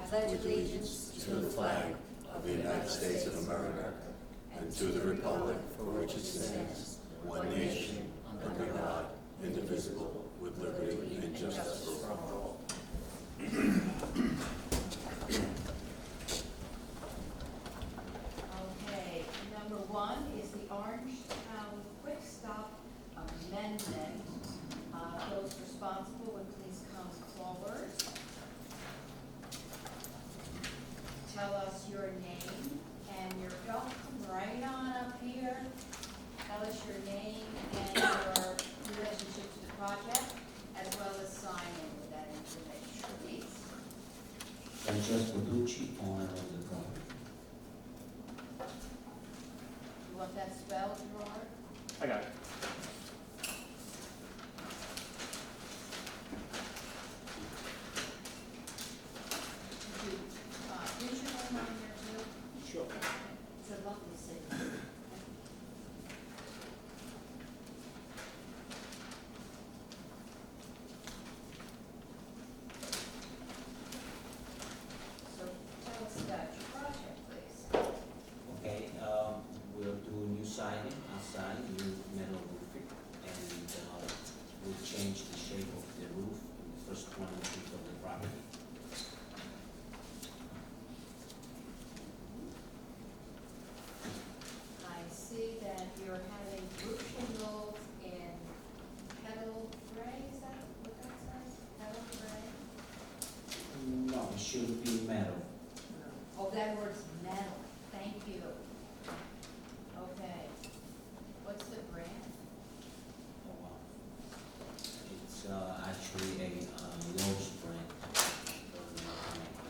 pledge allegiance to the flag of the United States of America and to the republic for which it stands, one nation, under God, indivisible, with liberty and justice for all. Okay, number one is the Orangetown Quick Stop Amendment. Those responsible would please come forward. Tell us your name and your, don't come right on up here. Tell us your name and your relationship to the project, as well as sign in with that information, please. Francesco Ducci, owner of the property. You want that spelled, Gerard? I got it. Is your name on here too? Sure. It's a lovely city. So tell us about your project, please. Okay, we'll do new siding outside, new metal roofing, and we'll change the shape of the roof in the first 20 feet of the property. I see that you're having roof shingles in kettle gray, is that what that says? Kettle gray? No, it should be metal. Oh, that word's metal, thank you. Okay. What's the brand? Oh, wow. It's actually a Lowe's brand.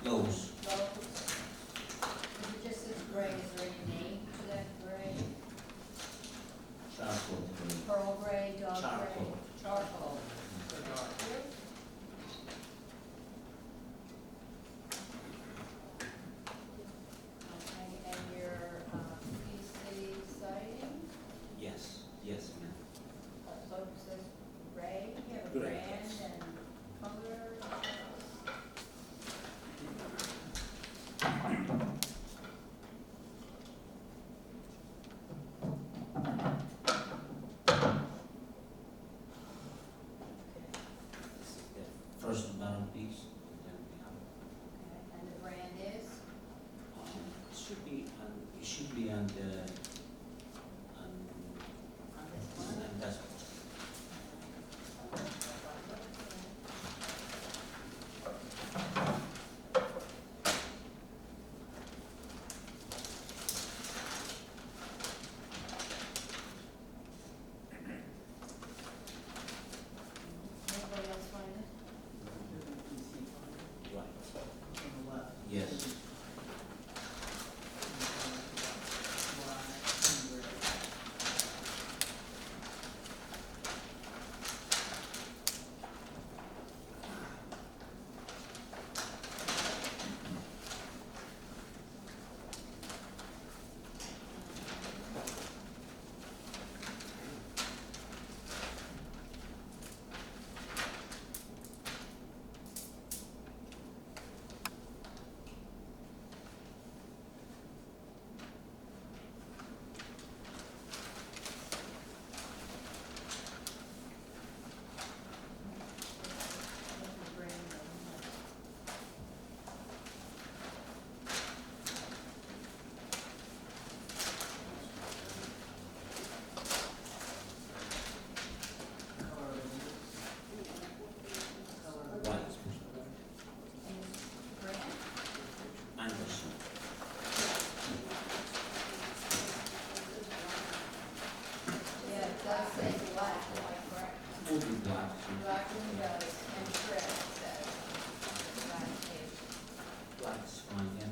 Lowe's. Lowe's? If it just says gray, is there any name to that gray? Charcoal green. Pearl gray, dog gray? Charcoal. Charcoal. For dark blue? Okay, and your PC siding? Yes, yes, ma'am. So it says gray, you have a Good. brand and color? This is the first metal piece, and then we have, Okay, and the brand is? it should be on the, On this one? and that's, Anybody else find it? right. Yes. What's the brand name? Right. And brand? Anderson. Yeah, it does say black, correct? Would be black. Black windows and trim, it says. Black page. Black's fine, yeah.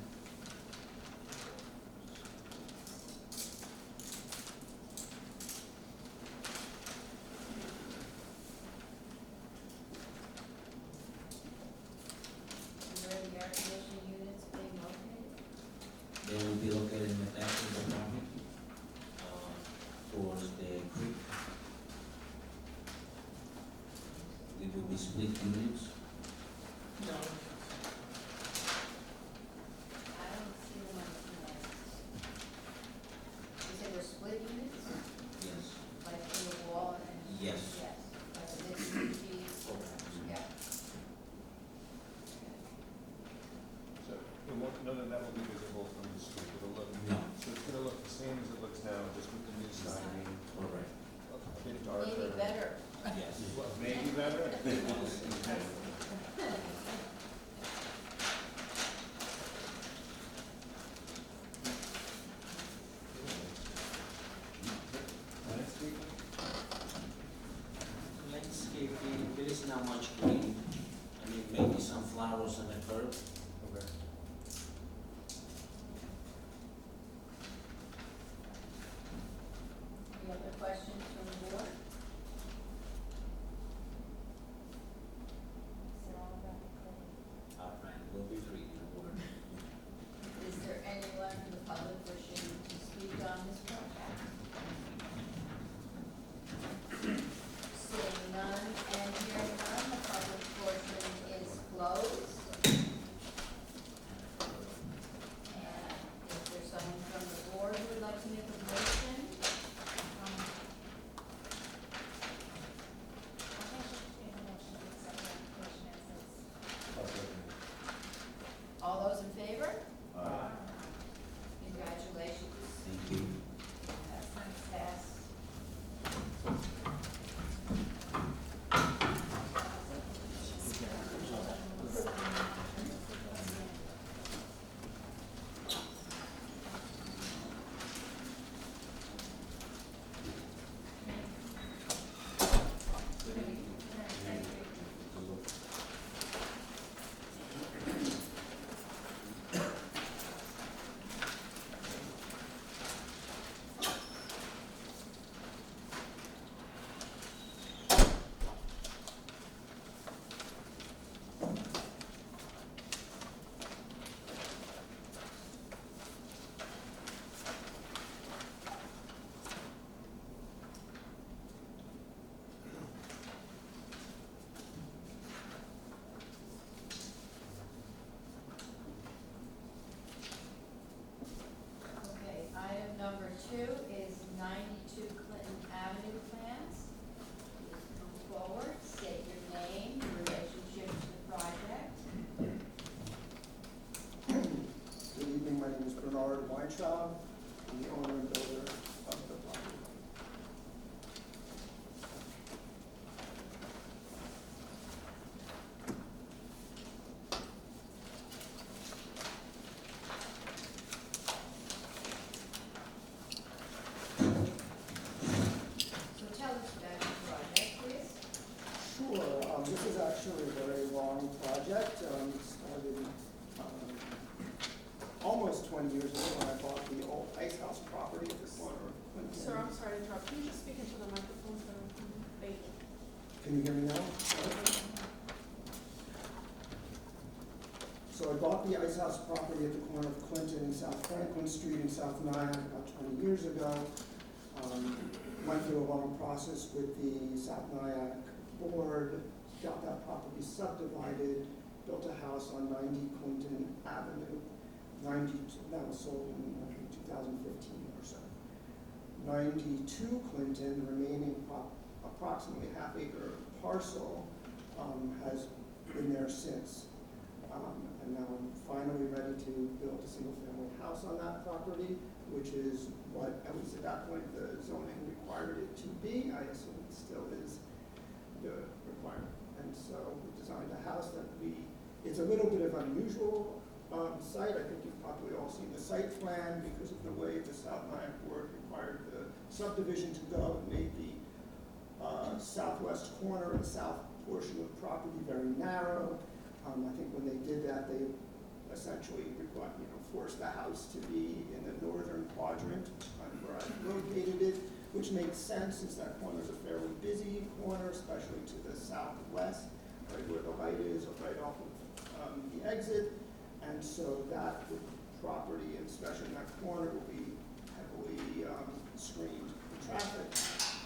And where the air conditioning units being located? They will be located in the back of the property, towards the creek. It will be split units. none of that will be visible from the street, it'll look, No. so it's gonna look the same as it looks now, just with the new siding, Correct. a bit darker. Maybe better. Yes. Well, maybe better? Okay. Landscaping? Landscaping, there is not much green. I mean, maybe some flowers on the curb. Okay. Any other questions from the board? Is it all about the code? Our plan will be free in order. Is there anyone from the public wishing to speak on this project? Seeing none and hearing none, the public portion is closed. And if there's someone from the board who would like to make a motion, all those in favor? Congratulations. Thank you. That's nice. Okay, item number 2 is 92 Clinton Avenue plans. Please come forward, state your name, your relationship to the project. Good evening, my name is Bernard Weintraub, I'm the owner and builder of the property. So tell us about your project, please. Sure, this is actually a very long project. It started almost 20 years ago when I bought the old ice house property at the corner of Clinton. Sir, I'm sorry to interrupt. Can you just speak into the microphone, sir? Thank you. Can you hear me now? So I bought the ice house property at the corner of Clinton and South Franklin Street in South Nyack about 20 years ago. Went through a long process with the South Nyack board, got that property subdivided, built a house on 90 Clinton Avenue. That was sold in 2015 or so. 92 Clinton, the remaining approximately half-acre parcel, has been there since. And now I'm finally ready to build a single-family house on that property, which is what, at least at that point, the zoning required it to be. I assume it still is the requirement. And so we designed a house that it's a little bit of unusual site. I think you've probably all seen the site plan because of the way the South Nyack board required the subdivision to go. It made the southwest corner and south portion of the property very narrow. I think when they did that, they essentially forced the house to be in the northern quadrant, where I located it, which makes sense since that corner is a fairly busy corner, especially to the southwest, right where the light is, or right off of the exit. And so that property, and especially in that corner, will be heavily screened from traffic.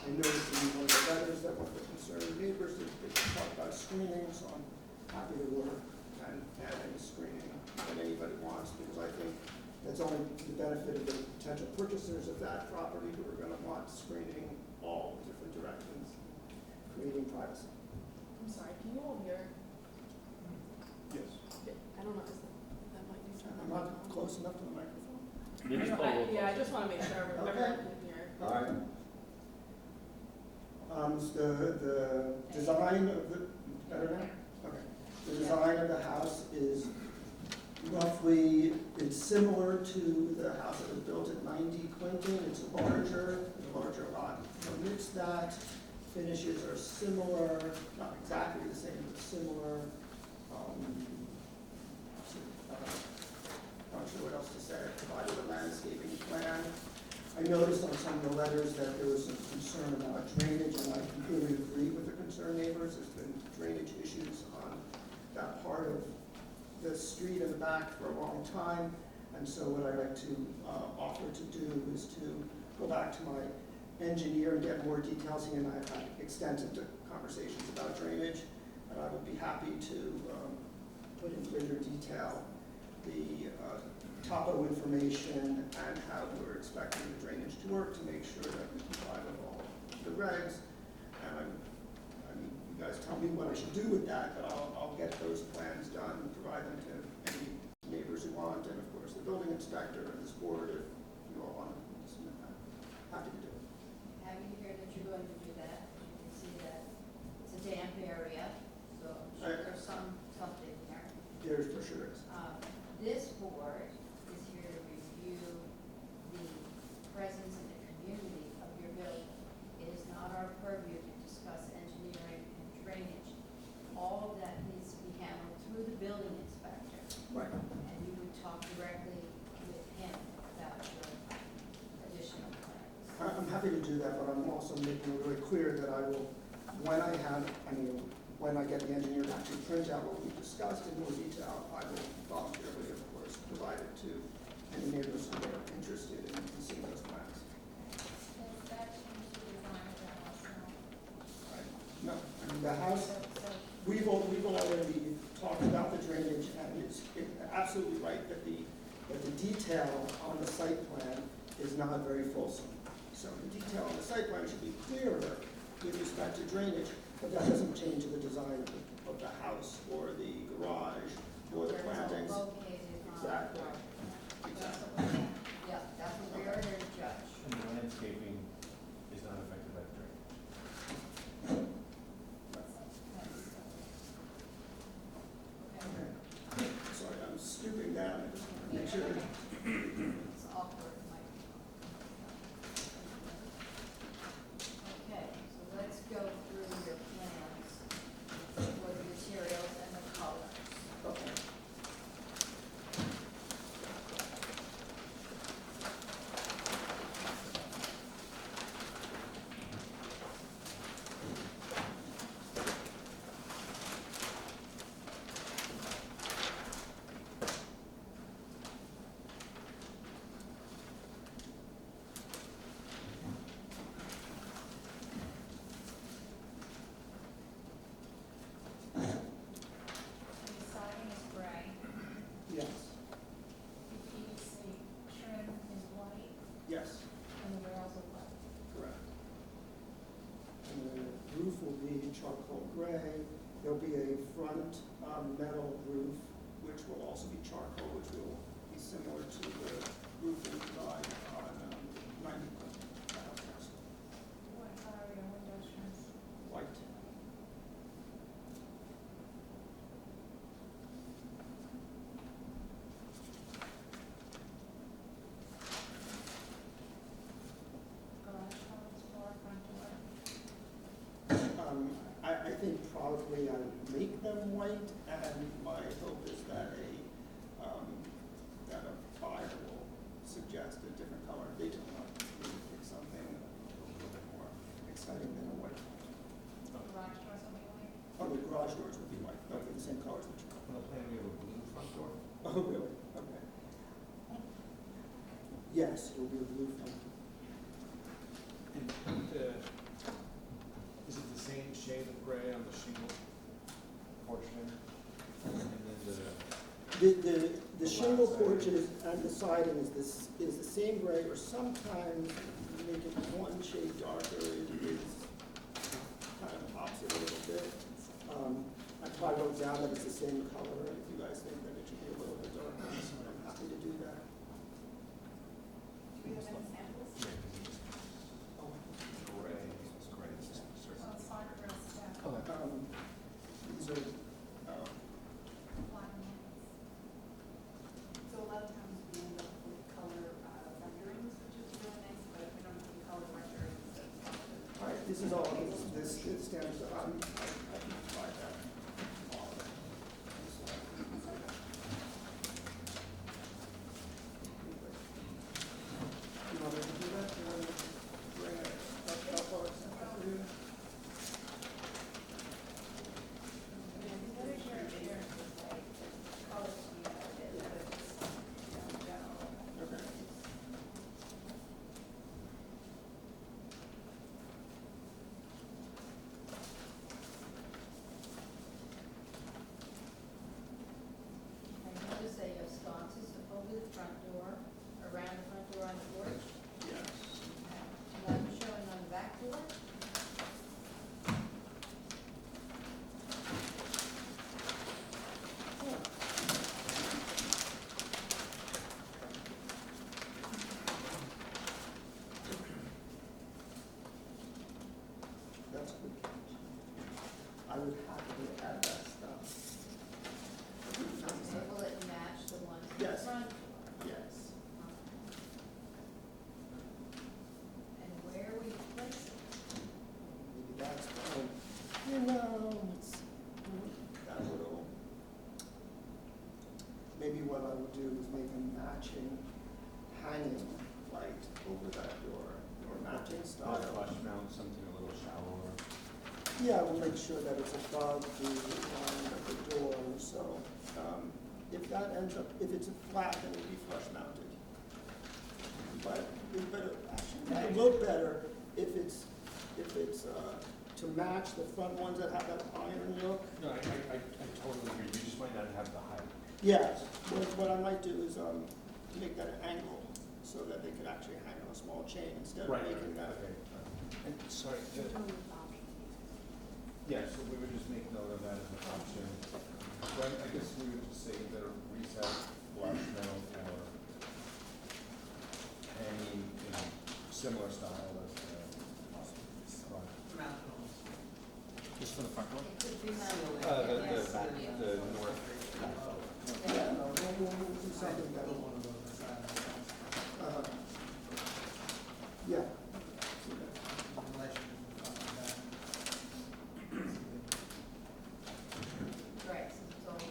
I noticed in one of the letters that one of the concerned neighbors, they talk about screening, so I'm happy to work and add any screening that anybody wants, because I think that's only to the benefit of the potential purchasers of that property who are going to want screening all different directions, creating privacy. I'm sorry, can you all hear? Yes. I don't know, is that might be turned I'm on? not just wanna make sure everyone Okay. can hear. All right. The design of the, better now? Okay. The design of the house is roughly, it's similar to the house that was built at 90 Clinton. It's a larger lot permits that. Finishes are similar, not exactly the same, but similar. Not sure what else to say. I provided a landscaping plan. I noticed on some of the letters that there was some concern about drainage, and I completely agree with the concerned neighbors. There's been drainage issues on that part of the street in the back for a long time. And so what I'd like to offer to do is to go back to my engineer and get more details. He and I have had extensive conversations about drainage, and I would be happy to put in greater detail the topo information and how we're expecting the drainage to work to make sure that we comply with all the regs. And I mean, you guys tell me what I should do with that, but I'll get those plans done and provide them to any neighbors who want, and of course the building inspector and this board if you all want to submit that. Happy to do it. Happy to hear that you're going to do that. You can see that it's a damp area, so I'm sure there's something there. There for sure is. This board is here to review the presence in the community of your building. It is not our purview to discuss engineering and drainage. All of that needs to be handled through the building inspector. Right. And you would talk directly with him about your additional plans. I'm happy to do that, but I'm also making it really clear that I will, when I get the engineer to actually print out what we discussed in more detail, I will voluntarily, of course, provide it to any neighbors who are interested in seeing those plans. Does that change the design of the house now? Right? No, I mean, the house, So we've already talked about the drainage, and it's absolutely right that the detail on the site plan is not very fulsome. So the detail on the site plan should be clearer with respect to drainage, but that doesn't change the design of the house or the garage or the plantings. Where it's located on. Exactly. Exactly. Yeah, that's what we're here to judge. And the landscaping is not affected by the drainage. Okay. Sorry, I'm stooping down. I just want to make sure. It's awkward, Mike. Okay, so let's go through your plans for the materials and the colors. Okay. the siding is gray, Yes. the PVC trim is white, Yes. and the rails are white. Correct. And the roof will be charcoal gray. There'll be a front metal roof, which will also be charcoal, which will be similar to the roof we provide on 90 House. What color are your window trims? White. Garage doors, floor, front door. I think probably I would make them white, and my hope is that that a buyer will suggest a different color. They don't want to pick something a little bit more exciting than a white. Garage doors will be white. Oh, the garage doors would be white, they'll be the same colors that you On the plan, we have a blue front door. Oh, really? Okay. Yes, it will be a blue front. And is it the same shade of gray on the shingle portion? And then The shingle porches and the siding is the same gray, or sometimes you make it one shade darker, it is kind of pops it a little bit. I probably wrote down that it's the same color, and if you guys think that it should be a little bit darker, I'm happy to do that. Do we you have any samples? Yeah, gray, it's gray, it's just certain. Well, it's fiberglass stack. These are, So a lot of times we end up with color renderings, which is really nice, but we don't have color renderings. all right, this is all, this stands, I can provide that. You want me to do that? You want me to bring it up or something for you? What is your color scheme of it, that it's just, general? Okay. I notice that you have sconces over the front door, around the front door on the porch. Yes. None showing on the back door. That's good. I would happily add that stuff. Will it match the ones in the Yes. front? Yes. And where we place it? Maybe that's fine. You know, it's, that little, maybe what I would do is make a matching hanging light over that door, or matching Or style. flush mount, something a little shallower. Yeah, we'll make sure that it's above the line of the door, so, if that ends up, if it's a flat, then it'll be flush mounted. But it better, actually, it will look better if it's, to match the front ones that have that iron look. No, I totally agree, you just might not have the height. Yes, what I might do is, make that an angle, so that they could actually hang on a small chain instead of making that. Okay. And, sorry, yeah, so we would just make note of that as an option. So I guess we would just say either recessed, flush mount, or hanging, similar style as Just for the front door? It could be mounted. the Yes. back, the north. Yeah, no, we'll do something that. Yeah. Right, since it's all right.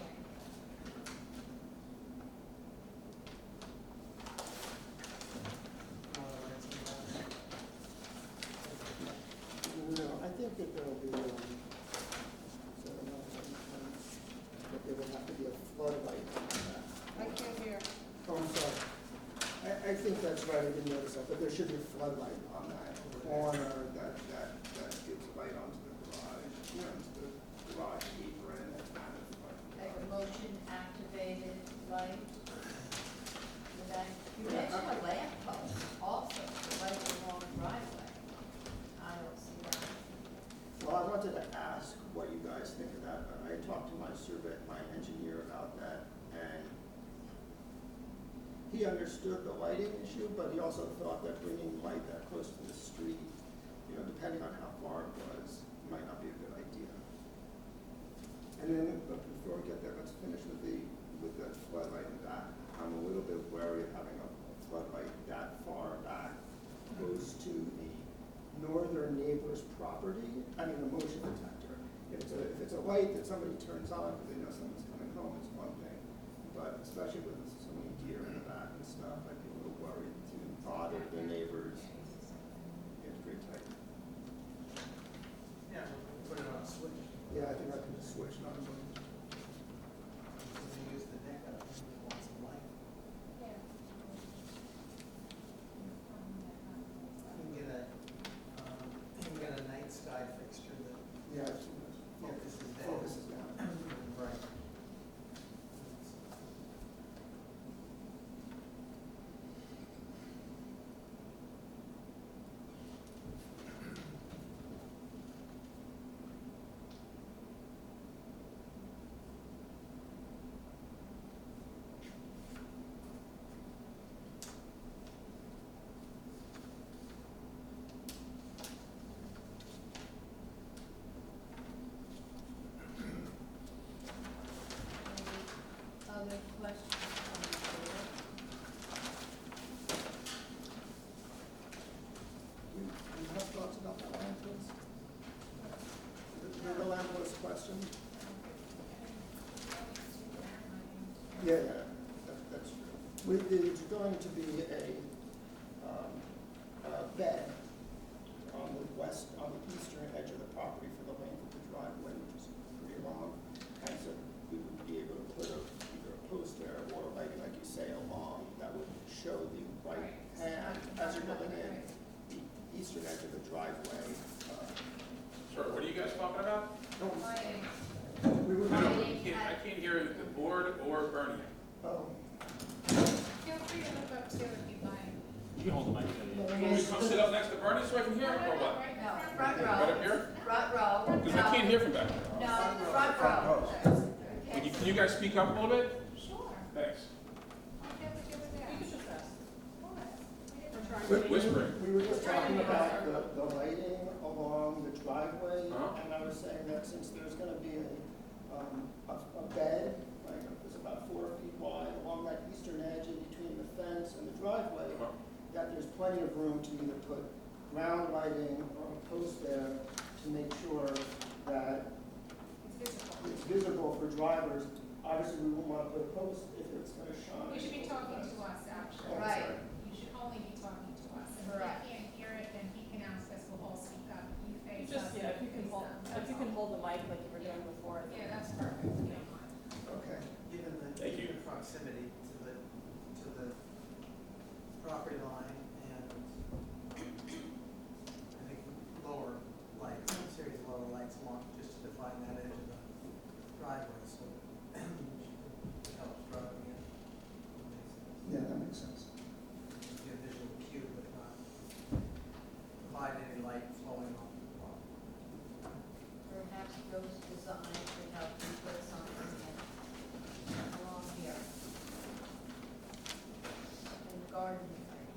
No, I think that there'll be, that there would have to be a floodlight on that. I can't hear. Oh, I'm sorry. I think that's right, I didn't notice that, but there should be a floodlight on that corner that gives light onto the garage, onto the garage apron, that kind of Like a like. motion activated light. With that, you mentioned a lamp post also, to light along the driveway. I don't see that. Well, I wanted to ask what you guys think of that. I talked to my engineer about that, and he understood the lighting issue, but he also thought that bringing light that close to the street, depending on how far it was, might not be a good idea. And then, but before we get there, let's finish with the floodlight in the back. I'm a little bit wary of having a floodlight that far back, close to the northern neighbor's property. I mean, a motion detector. If it's a light that somebody turns on because they know someone's coming home, it's one thing. But especially with so many deer in the back and stuff, I'd be a little worried to bother the neighbors. It's pretty tight. Yeah, we'll put it on a switch. Yeah, I think I can just switch on them. So they use the neck up if you want some light. Yeah. You can get a night sky fixture that Yeah, I've seen this. focuses down. Focuses down. Right. Yeah, that's true. There's going to be a bed on the eastern edge of the property for the length of the driveway, which is pretty long. And so we would be able to put either a post there or like you say, along, that would show the right hand as you're going in, the eastern edge of the driveway. Sorry, what are you guys talking about? Lighting. We would, I can't hear the board or Bernie. oh, Feel free to look up too if you'd like. You can hold the mic. Can we come sit up next to Bernie so I can hear him, or what? Right in No, front front of you. Right up row, here? front row. Because I can't hear from back there. No, front row. Can you guys speak up a little bit? Sure. Thanks. I'll get with you with that. You can just ask. Whispering. we were just talking about the lighting along the driveway, Uh-huh. and I was saying that since there's gonna be a bed, like it's about 4 feet wide along that eastern edge in between the fence and the driveway, Uh-huh. that there's plenty of room to either put ground lighting or a post there to make sure that It's visible. it's visible for drivers. Obviously, we won't want to put a post if it's gonna shine. You should be talking to us, actually. Oh, Right. sorry. You should only be talking to us. And Correct. if he can't hear it, then he can ask us, we'll all speak up. You face us. Just, yeah, if you can face hold, them. if That's you can all. hold the mic like you were doing before. I think. Yeah, that's perfect. We don't mind. Okay. Given Thank you. the proximity to the property line and I think lower lights, a series of lower lights along just to define that edge of the driveway, so it helps driving in. Yeah, that makes sense. Get a visual cue, but not provide any light flowing off the wall. Perhaps those designs could help you put something in along here. In the garden area.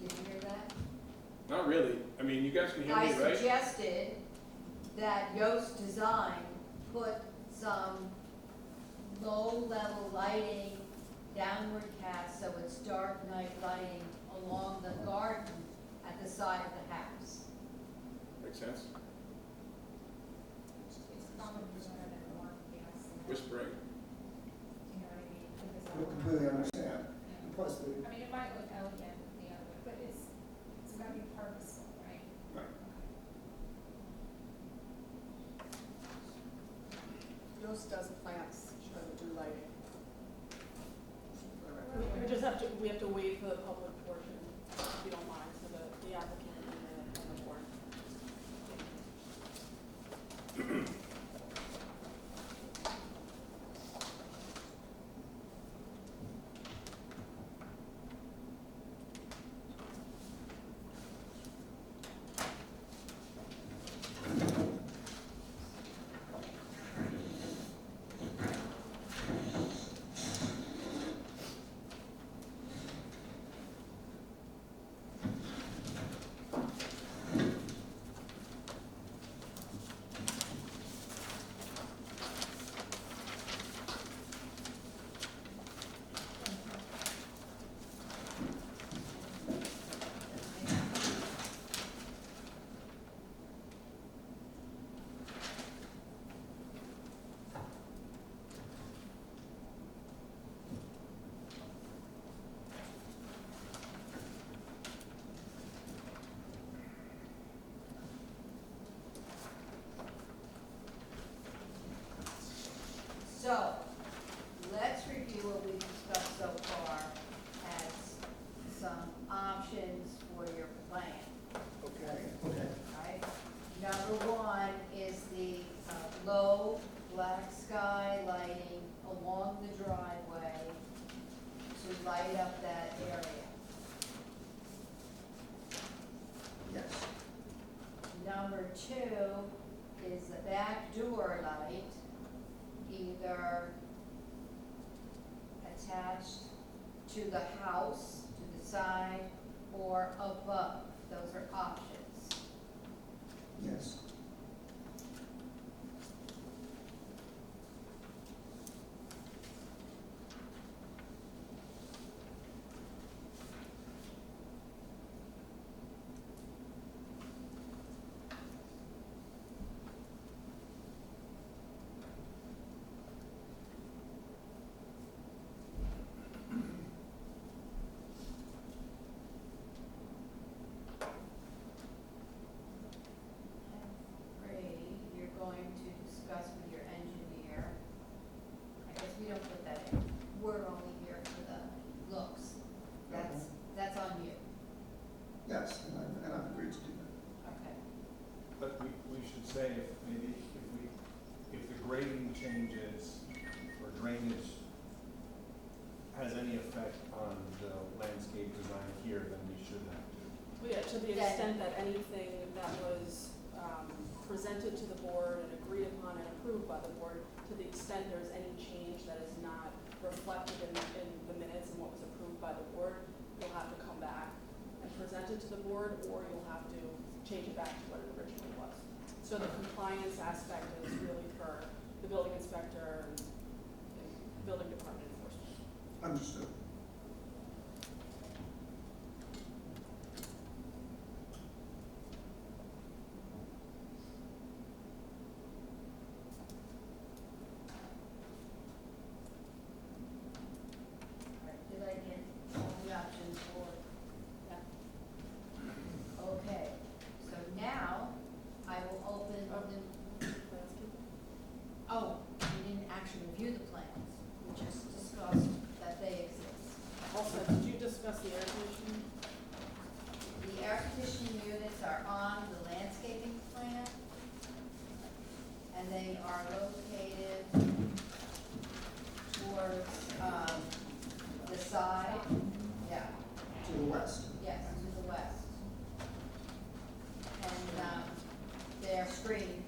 Did you hear that? Not really. I mean, you guys can hear I me, right? suggested that Yoast Design put some low-level lighting, downward cast, so it's dark night lighting along the garden at the side of the house. Makes sense? It's probably better than warm gas. Whispering. You know what I mean? Because I completely understand. Yeah. And plus, I mean, it might look elegant the other way, but it's gotta be purposeful, right? right. Yost does plants, show the do lighting. We just have to, we have to wait for the public portion, if you don't mind, so the applicant and the board. So, let's review what we've discussed so far as some options for your plan, Okay. right? Number one is the low black sky lighting along the driveway to light up that area. Yes. Number two is the back door light, either attached to the house, to the side, or above. Those are options. Yes. grading changes or drainage has any effect on the landscape design here, then we should have to. Well, yeah, to the extent that anything that was presented to the board and agreed upon and approved by the board, to the extent there's any change that is not reflected in the minutes and what was approved by the board, you'll have to come back and present it to the board, or you'll have to change it back to what it originally was. So the compliance aspect is really for the building inspector and building department enforcement. Understood. All right, did I get all the options for, yeah? Okay, so now I will open the, oh, we didn't actually review the plans. We just discussed that they exist. Also, did you discuss the air conditioning? The air conditioning units are on the landscaping plan, and they are located towards, the side, yeah, To the west. yes, to the west. And, they're screened.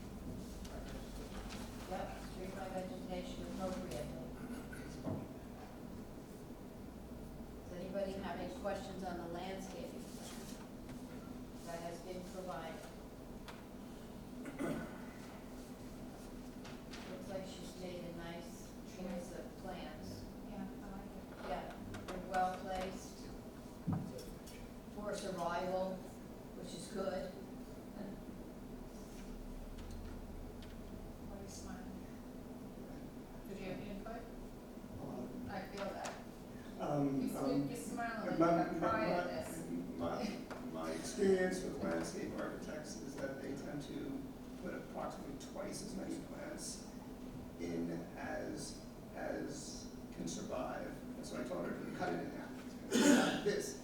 Yep, screened by vegetation appropriately. Does anybody have any questions on the landscaping plan that has been provided? Looks like she's made a nice choice of plans. Yeah, I like it. Yeah, they're well placed for survival, which is good. Why are you smiling? Did you have input? I feel that. You smile like you have pride in this. My experience with landscape architects is that they tend to put approximately twice as many plants in as can survive. And so I told her to cut it in half. This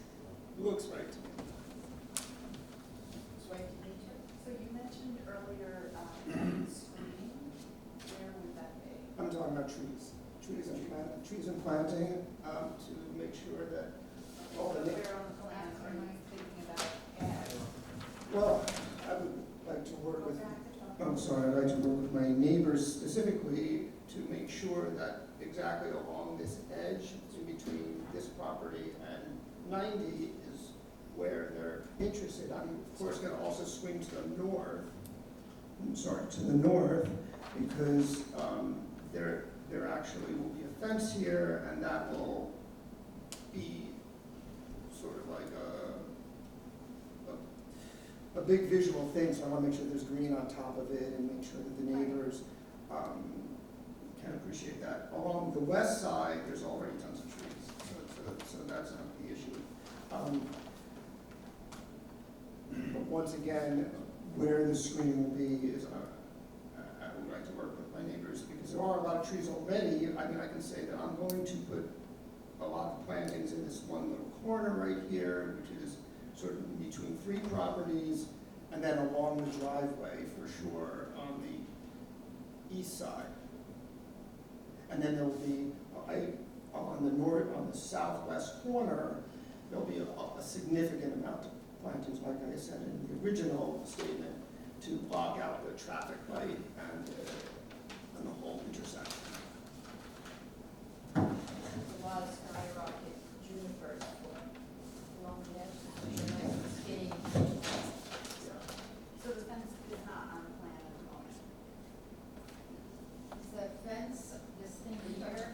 looks right to me. It's right to nature. So you mentioned earlier, screening, where would that be? I'm talking about trees and planting, to make sure that all the. Where on the plans are you thinking about adding? Well, I would like to work Go with, back to talk. I'm sorry, I'd like to work with my neighbors specifically to make sure that exactly along this edge, in between this property and 90 is where they're interested. I'm of course gonna also swing to the north, because there actually will be a fence here, and that will be sort of like a big visual thing, so I want to make sure there's green on top of it and make sure that the neighbors can appreciate that. Along the west side, there's already tons of trees, so that's not the issue. But once again, where the screening will be is, I would like to work with my neighbors, because there are a lot of trees already. I mean, I can say that I'm going to put a lot of plantings in this one little corner right here, which is sort of in between three properties, and then along the driveway for sure on the east side. And then there'll be, on the southwest corner, there'll be a significant amount of plantings, like I said in the original statement, to block out the traffic light and the whole intersection. There's a lot of skyrocket junipers along the edge, which are nice and skinny. So the fence is not on the plan at the moment. Is the fence, this thing here,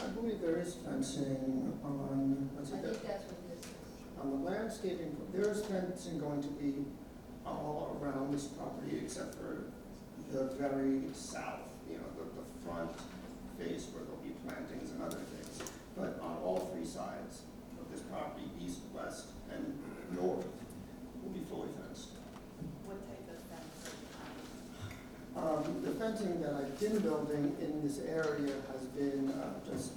I believe there is fencing on, I let's see, think that's what this is. on the landscaping, there is fencing going to be all around this property except for the very south, the front face where there'll be plantings and other things. But on all three sides of this property, east, west, and north, will be fully fenced. What type of fence are you planning? The fencing that I've been building in this area has been just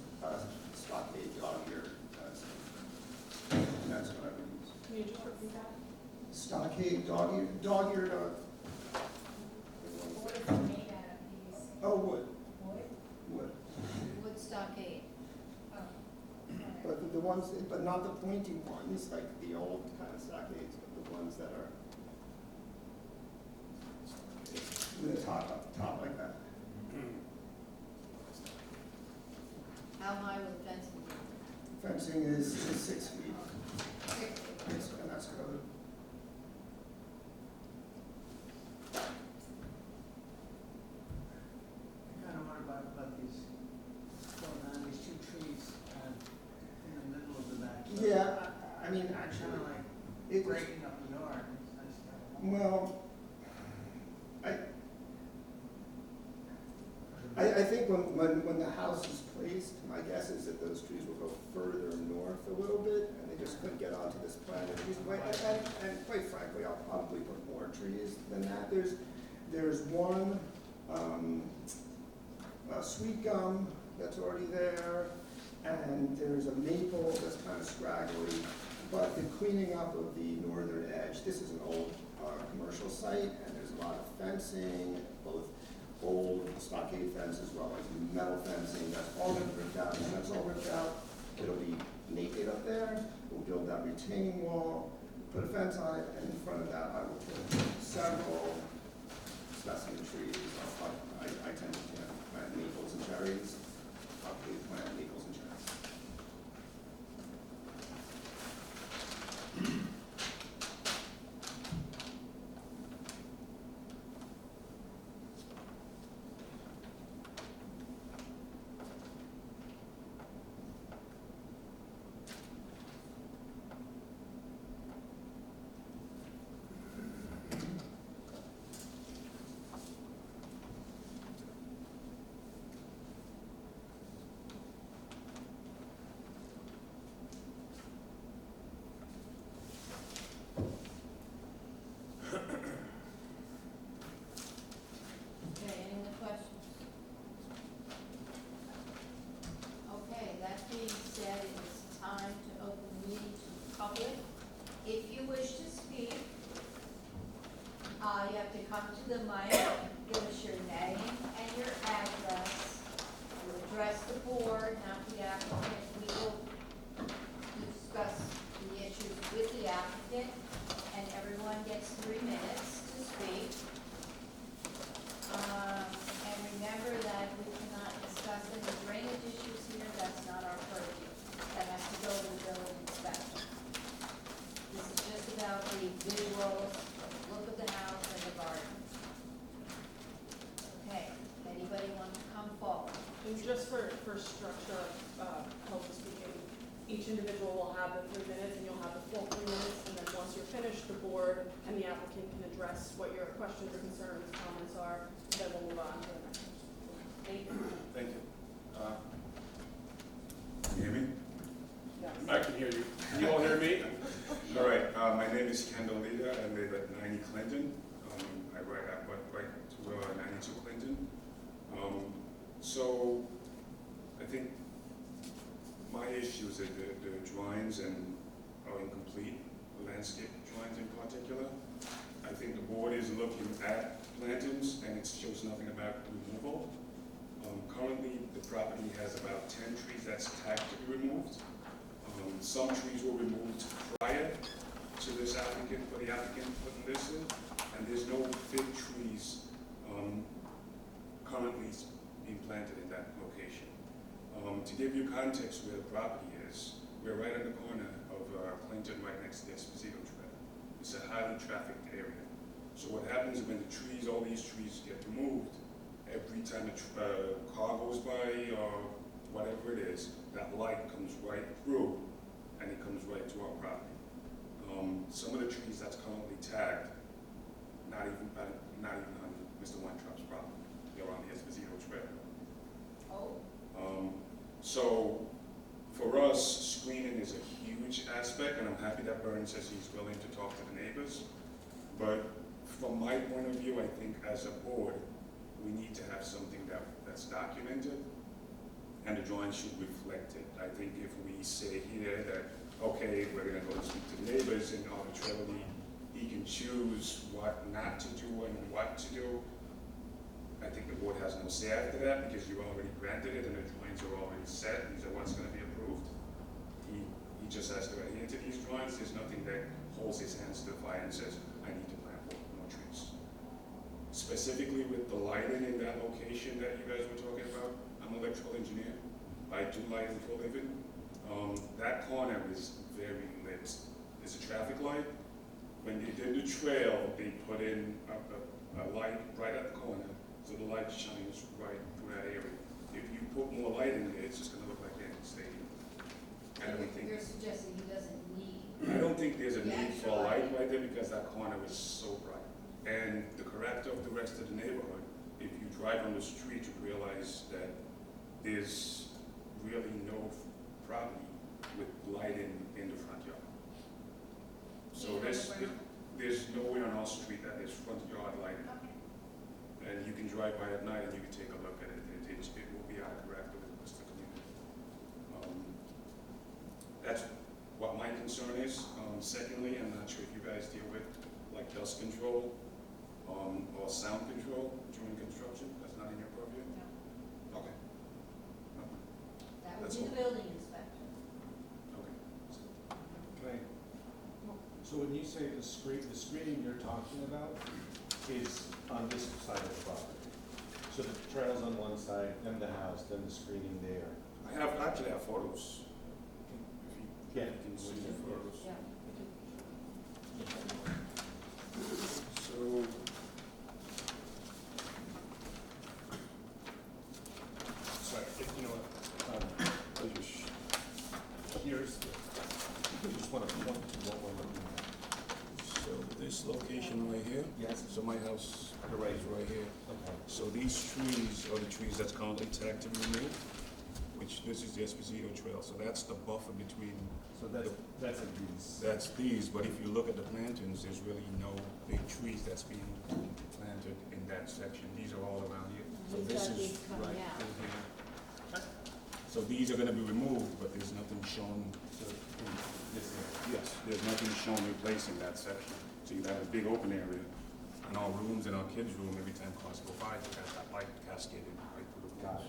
stockade dog-eared fencing. And that's what I would use. Can you just repeat that? Stockade dog-eared, What is it made out of, PVC? Oh, wood, Wood? wood. Wood stockade. Oh, alright. But the ones, but not the pointy ones, like the old kind of stockades, but the ones that are with the top like that. How high will the fencing be? Fencing is 6 feet, Six. and that's code. I kind of wonder about these, going on, these two trees, in the middle of the backyard. Yeah, I mean, Kind actually, of like it was, breaking up the yard, it's nice to have a lawn. well, I think when the house is placed, my guess is that those trees will go further north a little bit, and they just couldn't get onto this plan. And quite frankly, I'll probably put more trees than that. There's one, sweet gum that's already there, and there's a maple that's kind of scraggly. But the cleaning up of the northern edge, this is an old commercial site, and there's a lot of fencing, both old stockade fence as well as metal fencing. That's all been ripped out. And when that's all ripped out, it'll be naked up there. We'll build that retaining wall, put a fence on it, and in front of that, I will put several specimen trees. I tend to plant maples and cherries. Probably plant maples and cherries. Okay, any more questions? Okay, that being said, it is time to open the meeting to the public. If you wish to speak, you have to come to the mic, give us your name and your address. You address the board, not the applicant. We will discuss the issues with the applicant, and everyone gets 3 minutes to speak. And remember that we cannot discuss any drainage issues here, that's not our purview. That has to go to the building inspector. This is just about the visuals, the look of the house and the garden. Okay, anybody want to come forward? And just for structure, public speaking, each individual will have the 3 minutes, and you'll have the full 3 minutes, and then once you're finished, the board and the applicant can address what your questions or concerns, comments are, then we'll move on to the next. Thank you. Thank you. Can you hear me? Yes. I can hear you. Can you all hear me? All right, my name is Kendall Lita. I live at 90 Clinton. I went right to 92 Clinton. So I think my issue is that the drawings are incomplete, the landscape drawings in particular. I think the board is looking at plantings and it shows nothing about removal. Currently, the property has about 10 trees that's tagged to be removed. Some trees were removed prior to this applicant, for the applicant putting this in, and there's no fig trees currently being planted in that location. To give you context where the property is, we're right in the corner of Clinton, right next to the Esposito Trail. It's a highly trafficked area. So what happens when the trees, all these trees get removed, every time a car goes by or whatever it is, that light comes right through and it comes right to our property. Some of the trees that's currently tagged, not even on Mr. Weintraub's property, they're on the Esposito Trail. Oh, So for us, screening is a huge aspect, and I'm happy that Byrne says he's willing to talk to the neighbors. But from my point of view, I think as a board, we need to have something that's documented, and the drawing should reflect it. I think if we say here that, okay, we're gonna go and speak to the neighbors, and arbitrarily he can choose what not to do and what to do, I think the board has no say after that because you already granted it and the drawings are already set. These are what's going to be approved. He just has to adhere to these drawings. There's nothing that holds his hands to the fire and says, I need to plant more trees. Specifically with the lighting in that location that you guys were talking about, I'm an electrical engineer. I do lighting for a living. That corner is very lit. There's a traffic light. When they did the trail, they put in a light right at the corner, so the light shines right through that area. If you put more light in there, it's just going to look like Yankee Stadium. I don't think. You're suggesting he doesn't need. I don't think there's a The need extra for a light light. right there because that corner is so bright. And the character of the rest of the neighborhood, if you drive on the street, you realize that there's really no property with lighting in the front yard. So there's nowhere on our street that is front yard lighting. Okay. And you can drive by at night and you can take a look at it. It will be out of character with the rest of the community. That's what my concern is. Secondly, I'm not sure if you guys deal with like dust control or sound control during construction. That's not in your purview? No, Okay. that would That's be the all. building inspector. Okay. Can I, so when you say the screening you're talking about is on this side of the property? So the trail's on one side, then the house, then the screening there? I actually have photos. If Yeah. you can see the photos. Yeah. So, Sorry, you know what, here's, you just want to point to what we're looking at. so this location right here. Yes. So my house is right here. Okay. So these trees are the trees that's currently tagged to be removed, which this is the Esposito Trail. So that's the buffer between, So that's a these. that's these, but if you look at the plantings, there's really no big trees that's being planted in that section. These are all around here. So He's this got is these coming right out. in here. So these are gonna be removed, but there's nothing shown. So this is. Yes, there's nothing shown replacing that section. So you have a big open area, and our rooms in our kids' room, every time cars go by, you have that light cascading right through the Got walls.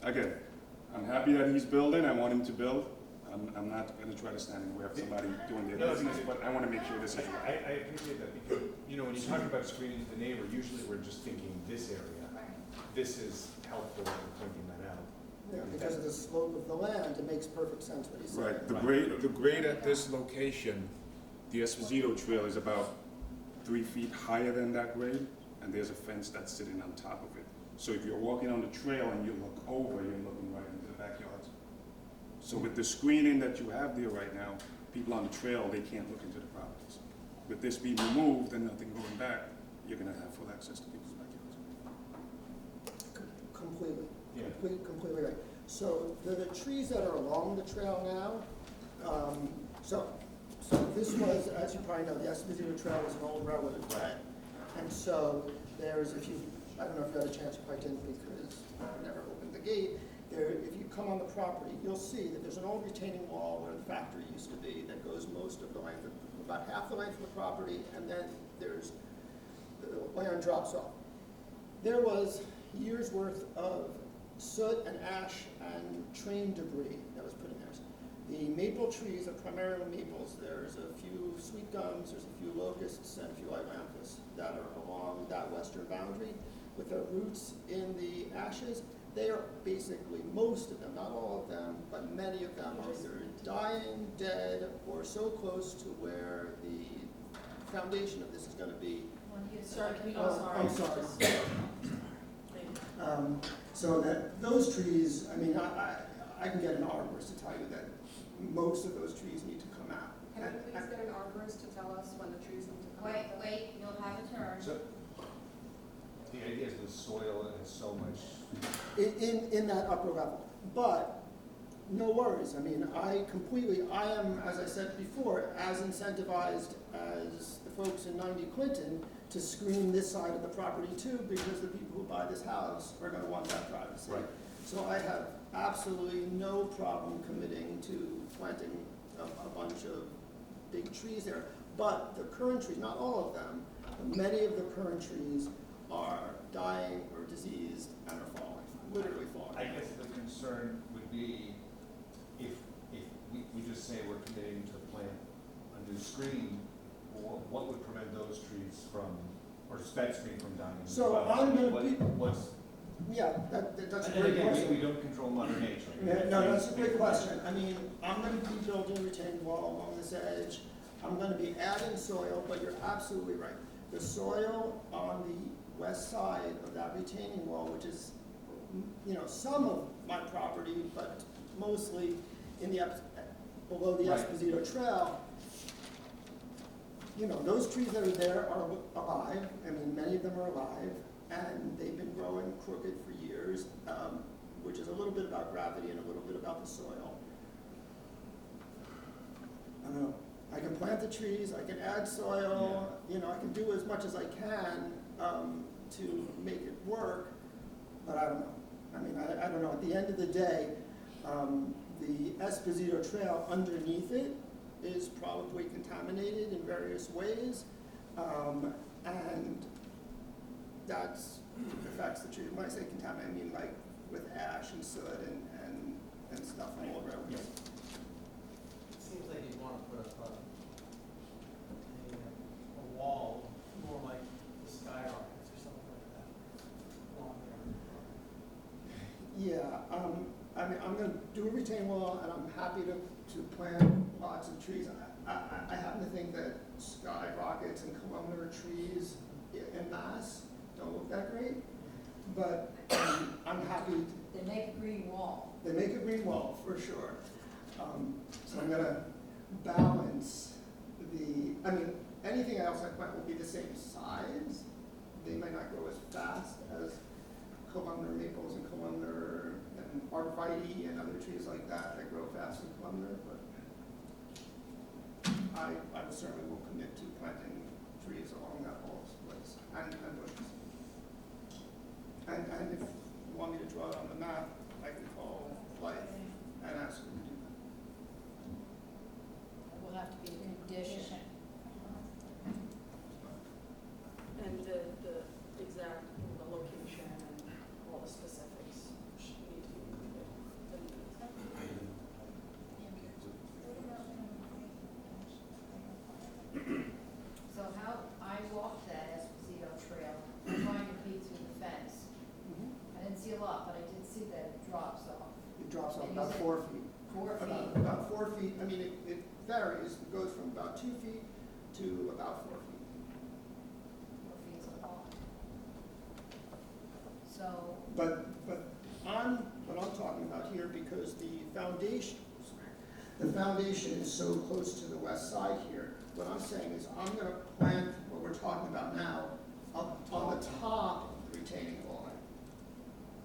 it. Again, I'm happy that he's building, I want him to build. I'm not gonna try to stand in the way of somebody doing their No, business, but I wanna make sure this is right. I appreciate that because, you know, when you're talking about screening the neighbor, usually we're just thinking this area. This is helpful in pointing that out. Yeah, because of the slope of the land, it makes perfect sense what he's saying. Right, Right. the grade at this location, the Esposito Trail is about 3 feet higher than that grade, and there's a fence that's sitting on top of it. So if you're walking on the trail and you look over, you're looking right into the backyards. So with the screening that you have there right now, people on the trail, they can't look into the properties. With this being removed and nothing going back, you're gonna have full access to people's backyards. Completely. Yeah. Completely right. So the trees that are along the trail now, so this was, as you probably know, the Esposito Trail was an old railroad bed. And so there's, I don't know if you had a chance to quite in because I never opened the gate. There, if you come on the property, you'll see that there's an old retaining wall where the factory used to be that goes most of the length, about half the length of the property, and then there's, the land drops off. There was years worth of soot and ash and train debris that was put in there. The maple trees are primarily maples. There's a few sweet gums, there's a few locusts, and a few ailanthus that are along that western boundary with their roots in the ashes. They are basically, most of them, not all of them, but many of them are either dying, dead, or so close to where the foundation of this is going to be. Sorry, can you, I'm sorry. Thank you. So that those trees, I mean, I can get an arborist to tell you that most of those trees need to come out. Can I please get an arborist to tell us when the trees need to come out? Wait, you'll have a turn. So the idea is the soil has so much. In that upper level. But no worries. I mean, I am, as I said before, as incentivized as the folks in 90 Clinton to screen this side of the property too, because the people who buy this house are going to want that privacy. Right. So I have absolutely no problem committing to planting a bunch of big trees there. But the current trees, not all of them, but many of the current trees are dying or diseased and are falling, literally falling. I guess the concern would be if we just say we're committing to plant a new screen, what would prevent those trees from, or spec screen from dying as So well? I'm gonna What- be- What's, Yeah, that's a and great again, question. we don't control Mother Nature. Yeah, no, that's a great question. I mean, I'm gonna be building a retaining wall along this edge. I'm gonna be adding soil, but you're absolutely right. The soil on the west side of that retaining wall, which is, some of my property, but mostly in the, below the Right. Esposito Trail, those trees that are there are alive. I mean, many of them are alive, and they've been growing crooked for years, which is a little bit about gravity and a little bit about the soil. I don't know. I can plant the trees, I can add soil, I can do as much as I can to make it work, but I don't know. I mean, I don't know. At the end of the day, the Esposito Trail underneath it is probably contaminated in various ways, and that affects the tree. When I say contaminated, I mean like with ash and soot and stuff all around. Yeah. It seems like you'd want to put up a wall, more like the skyrockets or something like that, along there. Yeah, I mean, I'm gonna do a retaining wall, and I'm happy to plant lots of trees. I happen to think that skyrockets and columnar trees en masse don't look that great, but I'm happy. They make a green wall. They make a green wall, for sure. So I'm gonna balance anything else I plant will be the same size. They might not grow as fast as columnar maples and columnar and arborvitae and other trees like that grow fast in columnar, but I certainly will commit to planting trees along that whole place and bushes. And if you want me to draw it on the map, I can call Blythe and ask them to do that. It will have to be a condition. And the exact, the location and all the specifics should need to be included. So how, I walked that Esposito Trail, trying to be through the fence. I didn't see a lot, but I did see that it drops off. It drops off And about you said 4 feet. 4 feet. About 4 feet. I mean, it varies. It goes from about 2 feet to about 4 feet. 4 feet tall. So, But what I'm talking about here, because the foundation is so close to the west side here, what I'm saying is I'm gonna plant what we're talking about now up on the top of the retaining wall.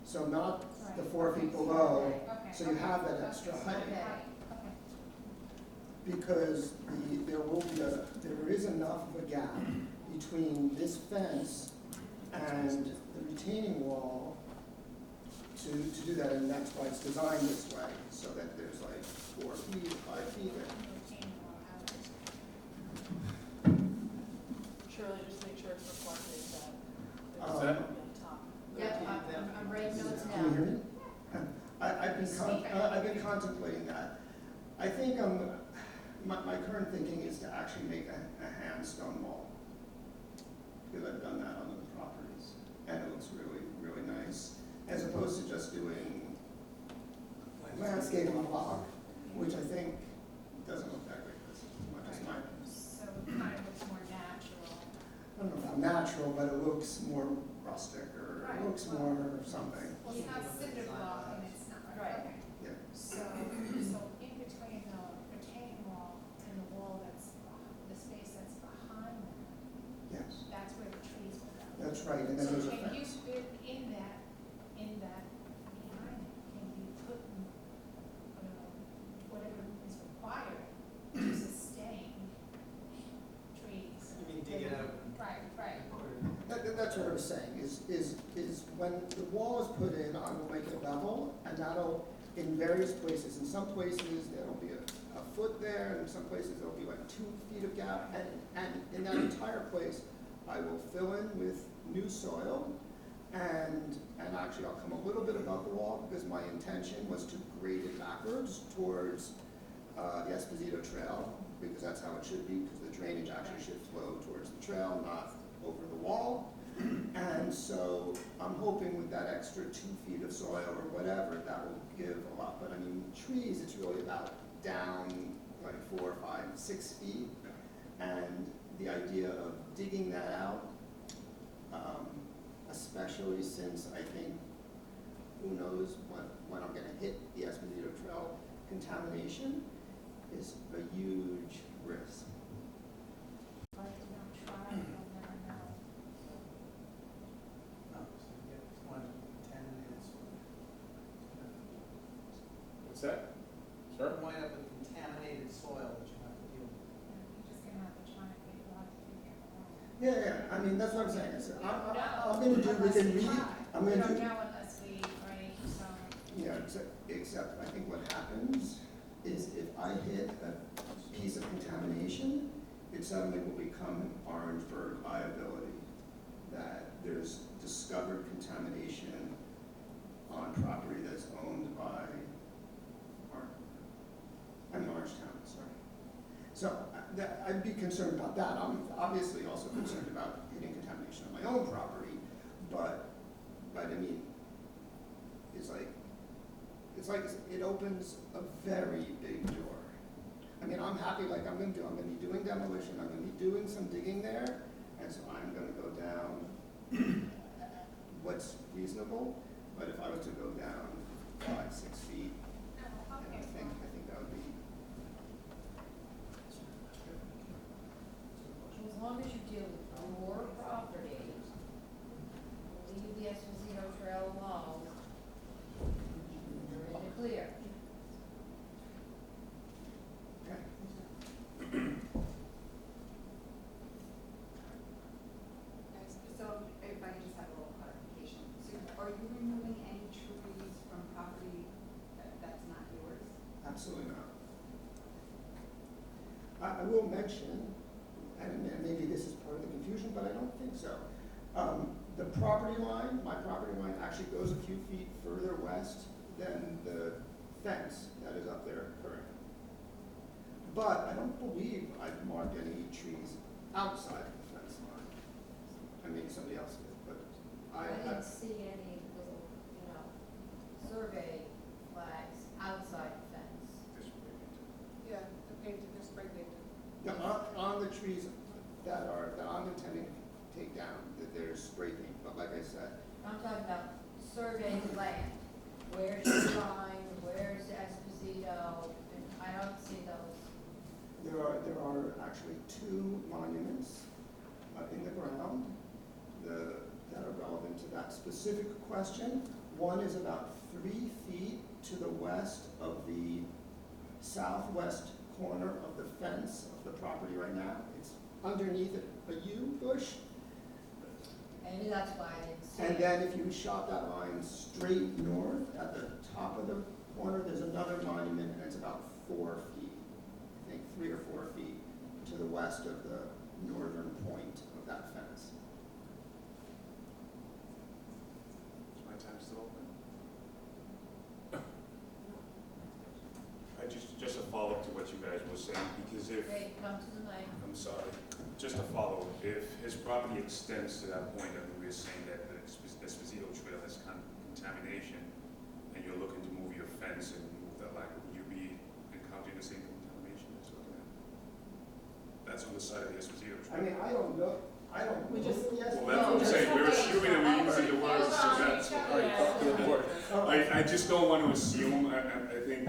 So not the 4 feet below, so you have that extra height. okay. Because there is enough of a gap between this fence and the retaining wall to do that, and that's why it's designed this way, so that there's like 4 feet, 5 feet there. Shirley, just make sure it's reflected that Um, there's on the top. Yep, I'm writing notes Can you hear down. me? I've been contemplating that. I think my current thinking is to actually make a hand stone wall. Because I've done that on those properties, and it looks really, really nice, as opposed to just doing landscaping block, which I think doesn't look that great. That's much as mine. So it kind of looks more natural. I don't know about natural, but it looks more rustic, or it looks more something. Well, it's not cinder block and it's not, Right. okay. Yeah. So in between the retaining wall and the wall the space that's behind that, Yes, that's where the trees will go. that's right, and then there's a So can you fence. fit in that behind it, can you put, whatever is required to sustain trees? You mean dig it out? Right, right. That's what I was saying, is when the wall is put in, I will make it level, and that'll, in various places, in some places, there'll be a foot there, and in some places, there'll be like 2 feet of gap, and in that entire place, I will fill in with new soil, and actually I'll come a little bit above the wall because my intention was to grade it backwards towards the Esposito Trail, because that's how it should be, because the drainage actually should flow towards the trail, not over the wall. And so I'm hoping with that extra 2 feet of soil or whatever, that will give a lot. But I mean, trees, it's really about down like 4, 5, 6 feet. And the idea of digging that out, especially since I think, who knows when I'm gonna hit the Esposito Trail contamination, is a huge risk. But if you don't try, you'll never know. No, so you get one contaminated soil. What's that? Sir? You wind up with contaminated soil that you have to deal with. You're just gonna have to try and make a lot to figure it out. Yeah, I mean, that's what I'm saying. I'm We gonna don't do know within unless we reason. try. I'm We gonna don't do. know unless we, right, so. Yeah, except I think what happens is if I hit a piece of contamination, it suddenly will become an Orangeburg liability, that there's discovered contamination on property that's owned by Orangetown, sorry. So I'd be concerned about that. I'm obviously also concerned about hitting contamination on my own property, but I mean, it's like it opens a very big door. I mean, I'm happy, like I'm gonna be doing demolition, I'm gonna be doing some digging there, and so I'm gonna go down what's reasonable, but if I was to go down 5, 6 feet, and I think that would be. As long as you deal with your property, leave the Esposito Trail alone, you're in the clear. So if I can just have a little clarification, so are you removing any trees from property that's not yours? Absolutely not. I will mention, and maybe this is part of the confusion, but I don't think so. The property line, my property line actually goes a few feet further west than the fence that is up there currently. But I don't believe I've marked any trees outside of the fence line. I mean, somebody else did, but I didn't see any little, survey flags outside the fence. Yeah, the painted, they're spray painted. on the trees that I'm intending to take down, that there's spray paint, but like I said, I'm talking about surveying the land. Where's your line, where's Esposito, and I don't see those. there are actually 2 monuments in the ground that are relevant to that specific question. One is about 3 feet to the west of the southwest corner of the fence of the property right now. It's underneath a yew bush. Maybe that's why I didn't see And it. then if you shot that line straight north, at the top of the corner, there's another monument, and it's about 4 feet, I think 3 or 4 feet, to the west of the northern point of that fence. Is my time still open? Just a follow-up to what you guys were saying, because if, Great, come to the mic. I'm sorry, just a follow-up, if his property extends to that point, I mean, we're saying that the Esposito Trail has contamination, and you're looking to move your fence and move that line, would you be encountering the same contamination that's looking at? That's on the side of the Esposito I Trail. mean, I don't know, We just- yes. Well, that's what I'm saying, we're assuming that we're using the words, so that's I just don't want to assume, I think,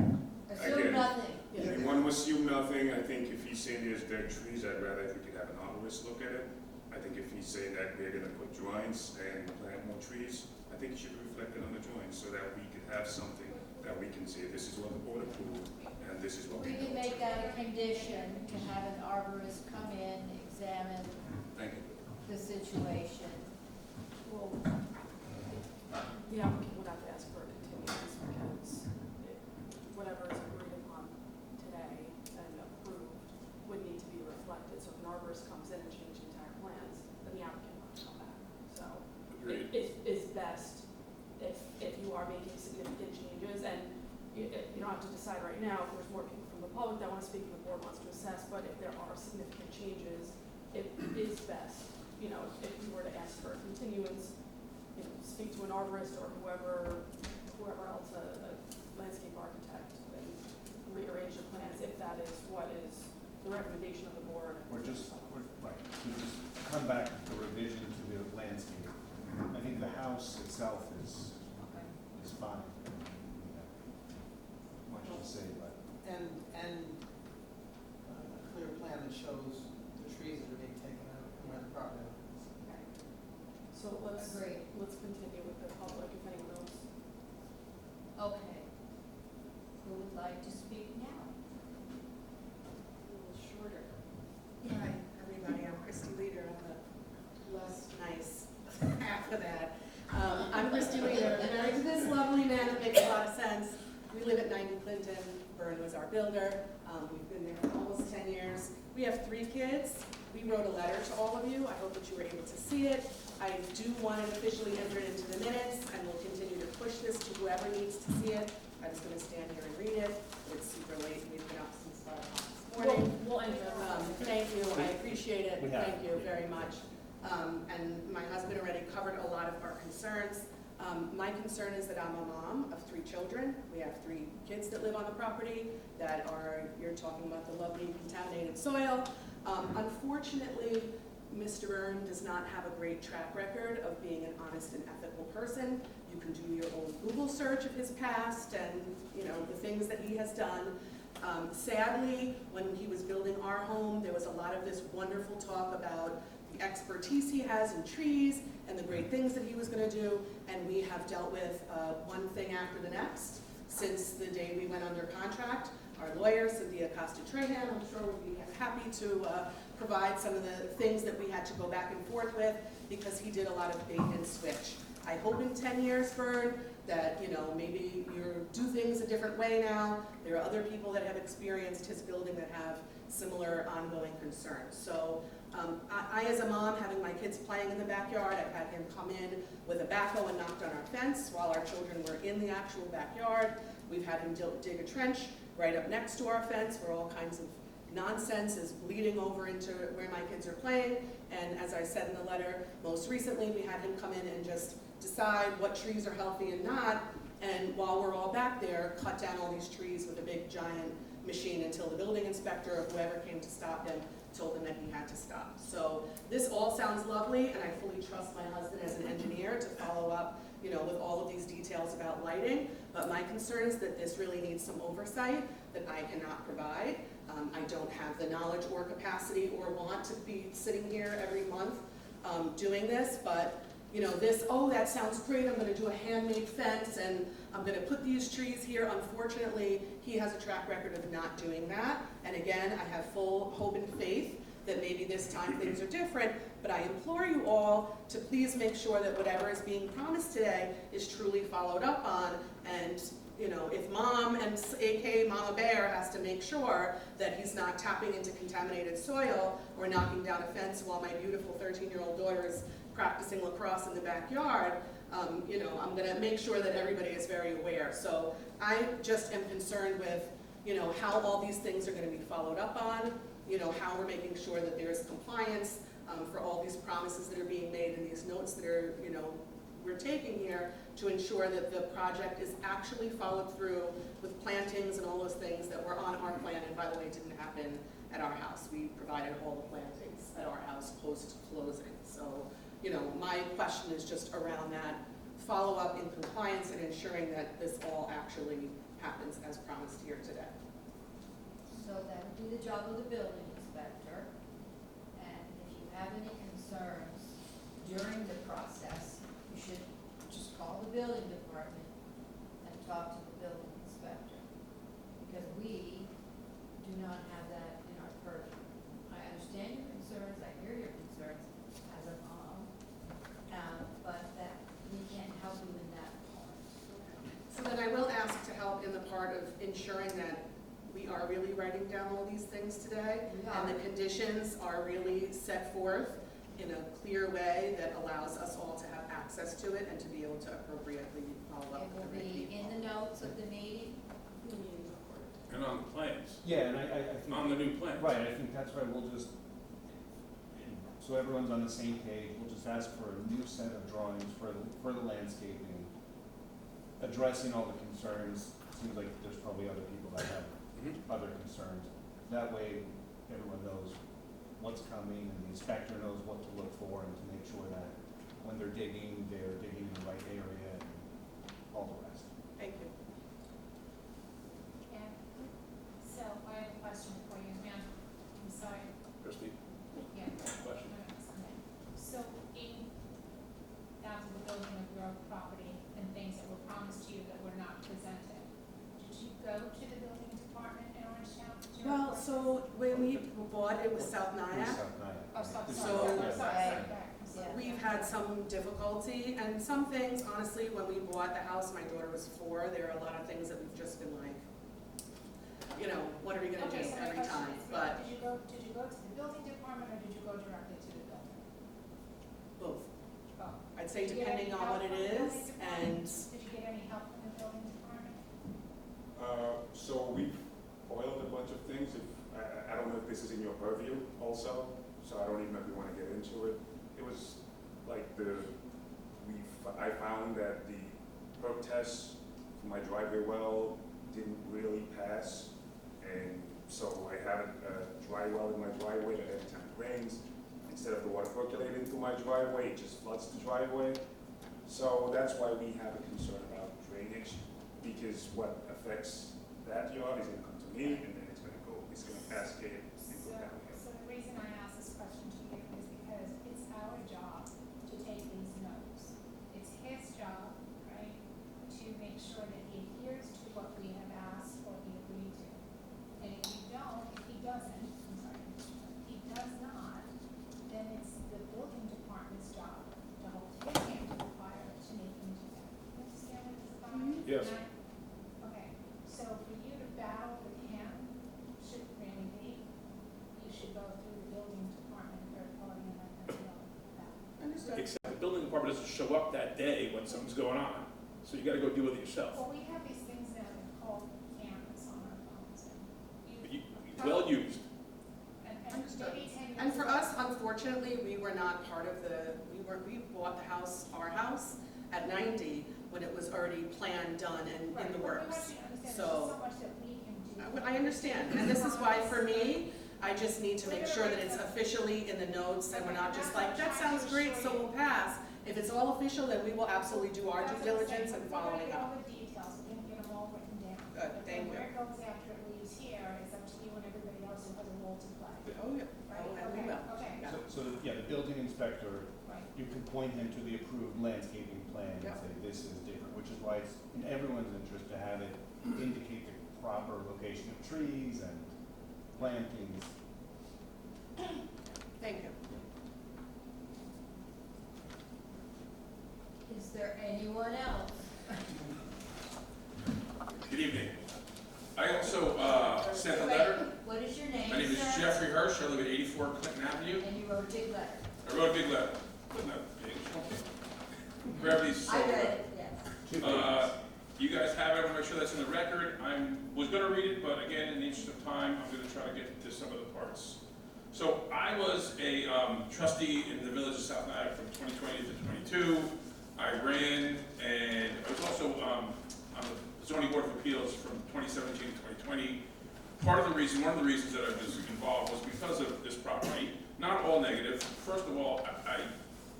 Assume Again. nothing. you want to assume nothing. I think if he's saying there's dead trees, I'd rather if we could have an arborist look at it. I think if he's saying that we're gonna put drawings and plant more trees, I think it should be reflected on the drawings, so that we could have something that we can say, this is what the board approved, and this is what we We can know. make that a condition to have an arborist come in, examine Thank you. the situation. Well, the applicant would have to ask for a continuance because whatever is agreed upon today and approved would need to be reflected. So if an arborist comes in and changes entire plans, then the applicant will have to come back. So decide right now, if there's more people from the public that want to speak and the board wants to assess, but if there are significant changes, it is best, you know, if we were to ask for a continuance, you know, speak to an arborist or whoever else, a landscape architect, and rearrange the plans if that is what is the recommendation of the board. We're just come back with the revision to the landscape. I think the house itself is fine. Much to say, but. And a clear plan that shows the trees that are being taken out and where the property line is. So Agreed. let's continue with the public, if anyone else. Okay. Who would like to speak now? A little shorter. Hi, everybody, I'm Christy Leader, I'm the less nice half of that. I'm Christy Leader, married to this lovely man that makes a lot of sense. We live at 90 Clinton, Vern was our builder. We've been there for almost 10 years. We have 3 kids. We wrote a letter to all of you. I hope that you were able to see it. I do want it officially entered into the minutes, and we'll continue to push this to whoever needs to see it. I'm just gonna stand here and read it. It's super late, we've been up since 5 o'clock this morning. We'll enter it. Thank you, I appreciate it, We have. thank you very much. And my husband already covered a lot of our concerns. My concern is that I'm a mom of 3 children. We have 3 kids that live on the property that are, you're talking about the lovely contaminated soil. Unfortunately, Mr. Byrne does not have a great track record of being an honest and ethical person. You can do your own Google search of his past and, you know, the things that he has done. Sadly, when he was building our home, there was a lot of this wonderful talk about the expertise he has in trees and the great things that he was going to do, and we have dealt with one thing after the next since the day we went under contract. Our lawyer, Cynthia Costa-Trahan, I'm sure would be happy to provide some of the things that we had to go back and forth with because he did a lot of bait and switch. I hope in 10 years, Vern, that, you know, maybe you do things a different way now. There are other people that have experienced his building that have similar ongoing concerns. So I, as a mom, having my kids playing in the backyard, I've had him come in with a backhoe and knocked on our fence while our children were in the actual backyard. We've had him dig a trench right up next to our fence where all kinds of nonsense is bleeding over into where my kids are playing. And as I said in the letter, most recently we had him come in and just decide what trees are healthy and not. And while we're all back there, cut down all these trees with a big giant machine until the building inspector or whoever came to stop him told him that he had to stop. So this all sounds lovely, and I fully trust my husband as an engineer to follow up, you know, with all of these details about lighting. But my concern is that this really needs some oversight that I cannot provide. I don't have the knowledge or capacity or want to be sitting here every month doing this, but you know, this, oh, that sounds great, I'm gonna do a handmade fence and I'm gonna put these trees here. Unfortunately, he has a track record of not doing that. And again, I have full hope and faith that maybe this time things are different, but I implore you all to please make sure that whatever is being promised today is truly followed up on. And you know, if mom and aka Mama Bear has to make sure that he's not tapping into contaminated soil or knocking down a fence while my beautiful 13-year-old daughter is practicing lacrosse in the backyard, you know, I'm gonna make sure that everybody is very aware. So I just am concerned with, you know, how all these things are gonna be followed up on, you know, how we're making sure that there's compliance for all these promises that are being made and these notes that are, you know, we're taking here to ensure that the project is actually followed through with plantings and all those things that were on our plan, and by the way, didn't happen at our house. We provided all the plantings at our house post-closing. So, you know, my question is just around that follow-up in compliance and ensuring that this all actually happens as promised here today. So that would be the job of the building inspector. And if you have any concerns during the process, you should just call the building department and talk to the building inspector. Because we do not have that in our purview. I understand your concerns, I hear your concerns as a mom, but that we can't help you in that part. So then I will ask to help in the part of ensuring that we are really writing down all these things today, and the conditions are really set forth in a clear way that allows us all to have access to it and to be able to appropriately follow up It will with the be people. in the notes of the meeting. The meeting report. Yeah, and I think. on the new plan. Right, I think that's why we'll just, so everyone's on the same page, we'll just ask for a new set of drawings for the landscaping, addressing all the concerns. Seems like there's probably other people that have other concerns. That way, everyone knows what's coming, and the inspector knows what to look for, and to make sure that when they're digging in the right area, and all the rest. Thank you. Yeah. So I have a question for you, ma'am. I'm sorry. Christie, Yeah. question? So in, after the building of your property and things that were promised to you that were not presented, did you go to the building department in Orangetown? Do you Well, remember? so when we bought, it was South Nyack. South Nyack. Oh, sorry, So- sorry. We've had some difficulty, and some things, honestly, when we bought the house, my daughter was 4, there are a lot of things that we've just been like, you know, what are we gonna do Okay, so my every question time? is, But did you go to the building department or did you go directly to the building? both, Oh. I'd say Did you get any depending on what help it from the is, building and department? Did you get any help from the building department? So we've oiled a bunch of things. I don't know if this is in your purview also, so I don't even know if you want to get into it. It was like I found that the perk test for my driveway well didn't really pass, and so I have a dry well in my driveway that every time it rains, instead of the water percolating through my driveway, it just floods the driveway. So that's why we have a concern about drainage, because what affects that yard is gonna come to me, and then it's gonna cascade and go downhill. So the reason I ask this question to you is because it's our job to take these notes. It's his job, right, to make sure that he adheres to what we have asked or he agreed to. And if he doesn't, if he does not, then it's the building department's job to hold his hand to the fire to make him do that. You understand what this is about? Yes. Okay, so for you to battle with him should really be, you should go through the building department, third party, and let them know that. understood. Except the building department doesn't show up that day when something's going on, so you gotta go deal with it yourself. Well, we have these things now that are called cameras on our phones, and But you. well used. And Understood. maybe 10 years. And for ago- us, unfortunately, we were not part of we bought the house, our house, at 90, when it was already planned, done, and Right, in the but we want works. you to understand there's So- just so much that we can do. I understand, and this is why, for me, I just need to make sure that it's officially in the notes, and we're not just like, that sounds great, so we'll pass. If it's all official, then we will absolutely do our due That's what I'm diligence saying. and following We're gonna up. get all the details, we're gonna get them all written down. Good, thank And you. where it goes after it leaves here is up to you and everybody else who has a role to play, Oh, yeah, right? oh, and we Okay, will. okay, Yeah. So, yeah, the building inspector, right. you can point him to the approved landscaping plan and Yep. say, this is different, which is why it's in everyone's interest to have it indicate the proper location of trees and plantings. Thank you. Is there anyone else? Good evening. I also sent a letter. What is your name, My name is sir? Jeffrey Hirsch. I live at 84 Clinton Avenue. And you wrote a big letter. I wrote a big letter. Wasn't that big? Brevity's so I read good. it, yes. You guys have it, I want to make sure that's in the record. Was going to read it, but again, in the interest of time, I'm going to try to get to some of the parts. So I was a trustee in the village of South Nyack from 2020 to 22. I ran, and I was also on the zoning board of appeals from 2017 to 2020. One of the reasons that I was involved was because of this property. Not all negative. First of all,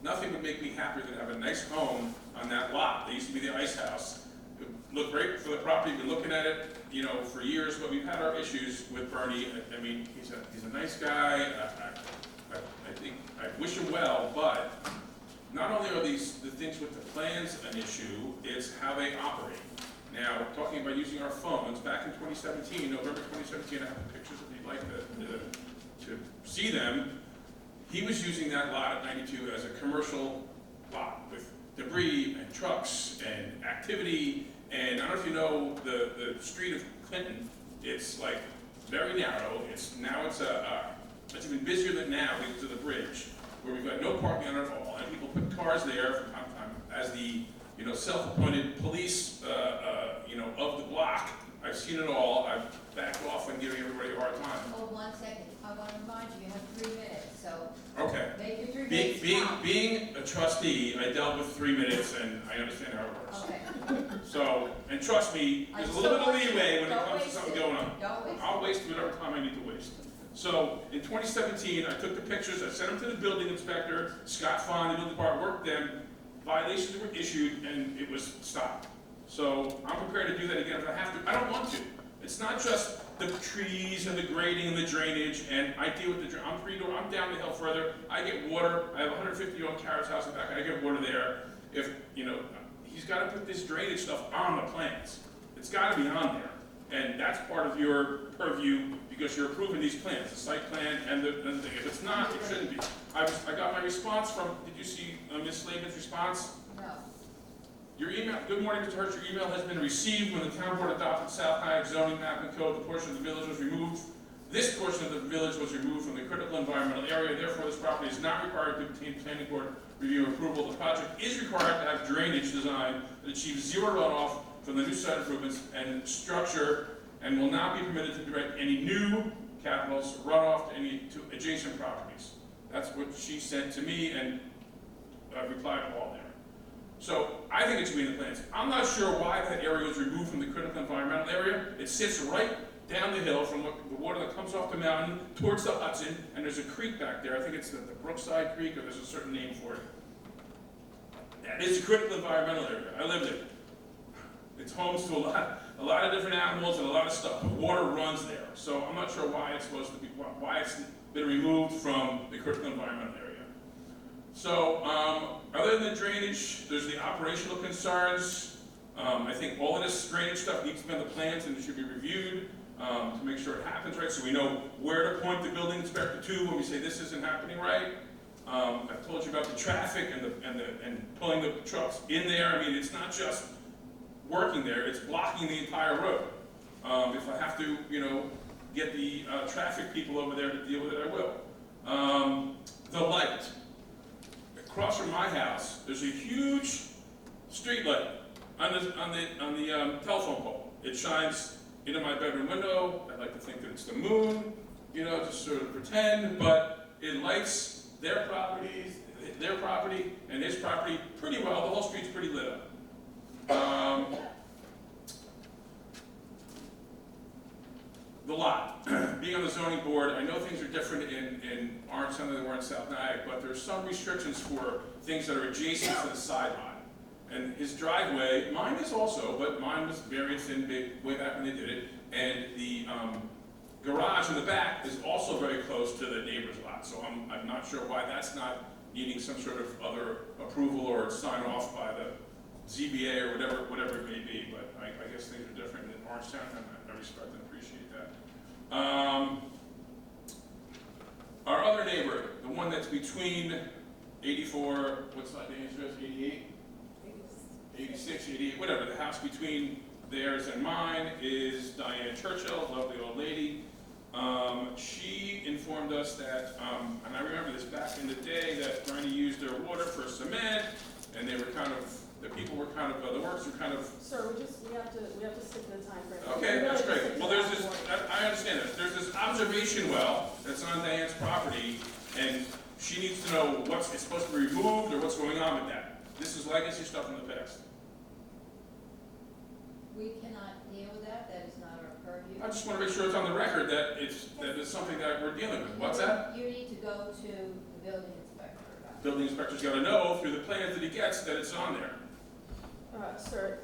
nothing would make me happier than have a nice home on that lot. They used to be the ice house. It looked great for the property. We've been looking at it, for years, but we've had our issues with Bernie. I mean, he's a nice guy. I think I wish him well, but not only are the things with the plans an issue, it's how they operate. Now, talking about using our phones, back in 2017, November 2017, I have the pictures if you'd like to see them. He was using that lot at 92 as a commercial lot with debris and trucks and activity. And I don't know if you know the street of Clinton. It's like very narrow. It's even busier than now because of the bridge, where we've got no parking on it at all, and people put cars there from time to time as the self-appointed police of the block. I I've seen it all, I've backed off and giving everybody a hard time. Hold 1 second, I want to remind you, you have 3 minutes, so Okay. make your 3 Being, minutes count. being a trustee, I dealt with 3 minutes and I understand how it works. Okay. So, and trust me, there's a little bit of leeway when it comes to something going on. Don't waste it. I'll waste whatever time I need to waste. So, in 2017, I took the pictures, I sent them to the building inspector, Scott Fahn, the building department, worked them, violations were issued, and it was stopped. So, I'm prepared to do that again if I have to. I don't want to. It's not just the trees and the grading and the drainage, and I deal with the, I'm down the hill further, I get water, I have a 150-year-old carriage house in the back, I get water there. If, you know, he's gotta put this drainage stuff on the plans. It's gotta be on there, and that's part of your purview, because you're approving these plans, the site plan and the thing. If it's not, it shouldn't be. I got my response from, did you see Ms. Slavin's response? No. Your email, good morning, Mr. Hirsch, your email has been received. When the town board adopted South Nyack zoning map and code, the portion of the village was removed. This portion of the village was removed from the critical environmental area, therefore this property is not required to obtain planning board review approval. The project is required to have drainage design that achieves zero runoff from the new site improvements and structure, and will not be permitted to direct any new capitals runoff to adjacent properties. That's what she sent to me, and I replied all there. So I think it should be in the plans. I'm not sure why that area was removed from the critical environmental area. It sits right down the hill from the water that comes off the mountain towards the Hudson, and there's a creek back there. I think it's the Brookside Creek, or there's a certain name for it. That is a critical environmental area. I live there. It's homes to a lot of different animals and a lot of stuff. The water runs there, so I'm not sure why it's supposed to be, why it's been removed from the critical environmental area. So, other than the drainage, there's the operational concerns. I think all of this drainage stuff needs to be on the plans and it should be reviewed to make sure it happens right, so we know where to point the building inspector to when we say this isn't happening right. I've told you about the traffic and pulling the trucks in there. I mean, it's not just working there, it's blocking the entire road. If I have to, you know, get the traffic people over there to deal with it, I will. The light. Across from my house, there's a huge street light on the telephone pole. It shines into my bedroom window. I like to think that it's the moon, you know, just sort of pretend, but it lights their property, and his property pretty well. The whole street's pretty lit up. The lot, being on the zoning board, I know things are different in Orangetown than they were in South Nyack, but there's some restrictions for things that are adjacent to the sideline. And his driveway, mine is also, but mine was very thin, big, way back when they did it, and the garage in the back is also very close to the neighbor's lot, so I'm not sure why that's not needing some sort of other approval or sign off by the ZBA or whatever it may be, but I guess things are different in Orangetown, and I respect and appreciate that. Our other neighbor, the one that's between 84, what's that name address, 88? 86, 88, whatever, the house between theirs and mine is Diane Churchill, lovely old lady. She informed us that, and I remember this back in the day, that trying to use their water for cement, and they were kind of, the people were kind of, the works were kind of. Sir, we have to stick to the time frame. Okay, that's great. Well, there's this, I understand this. There's this observation well that's on Diane's property, and she needs to know what's, it's supposed to be removed or what's going on with that. This is legacy stuff in the past. We cannot deal with that, that is not our purview. I just want to make sure it's on the record that it's something that we're dealing with. What's that? You need to go to the building inspector about it. Building inspector's got to know through the plans that he gets that it's on there. Sir,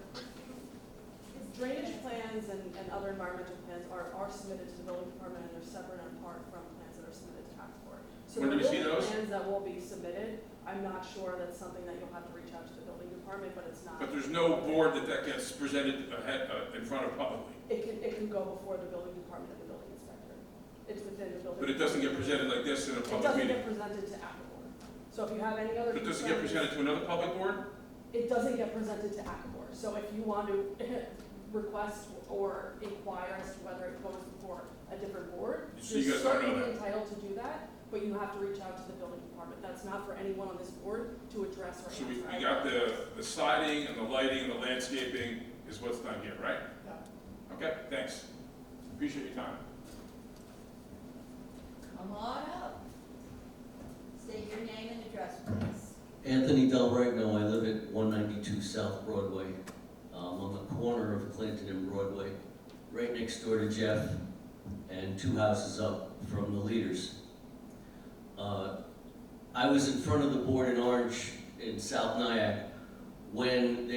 drainage plans and other environmental plans are submitted to the building department, and they're separate and apart from plans that are submitted to ACABOR. So When do there we see will be those? plans that will be submitted. I'm not sure that's something that you'll have to reach out to the building department, but it's not. But there's no board that gets presented ahead, in front of publicly. It can go before the building department and the building inspector. It's within the building. But it doesn't get presented like this in a It public doesn't meeting. get presented to ACABOR. So if you have any other But it doesn't get concerns- presented to another public board? It doesn't get presented to ACABOR. So if you want to request or inquire as to whether it goes before a different board, So you you're guys don't know certainly that? entitled to do that, but you have to reach out to the building department. That's not for anyone on this board to address or So answer. we got the siding and the lighting and the landscaping is what's done here, right? Yeah. Okay, thanks. Appreciate your time. Come on up. State your name and address, please. Anthony Del Regno, I live at 192 South Broadway, on the corner of Clinton and Broadway, right next door to Jeff, and 2 houses up from the leaders. I was in front of the board in Orange, in South Nyack, when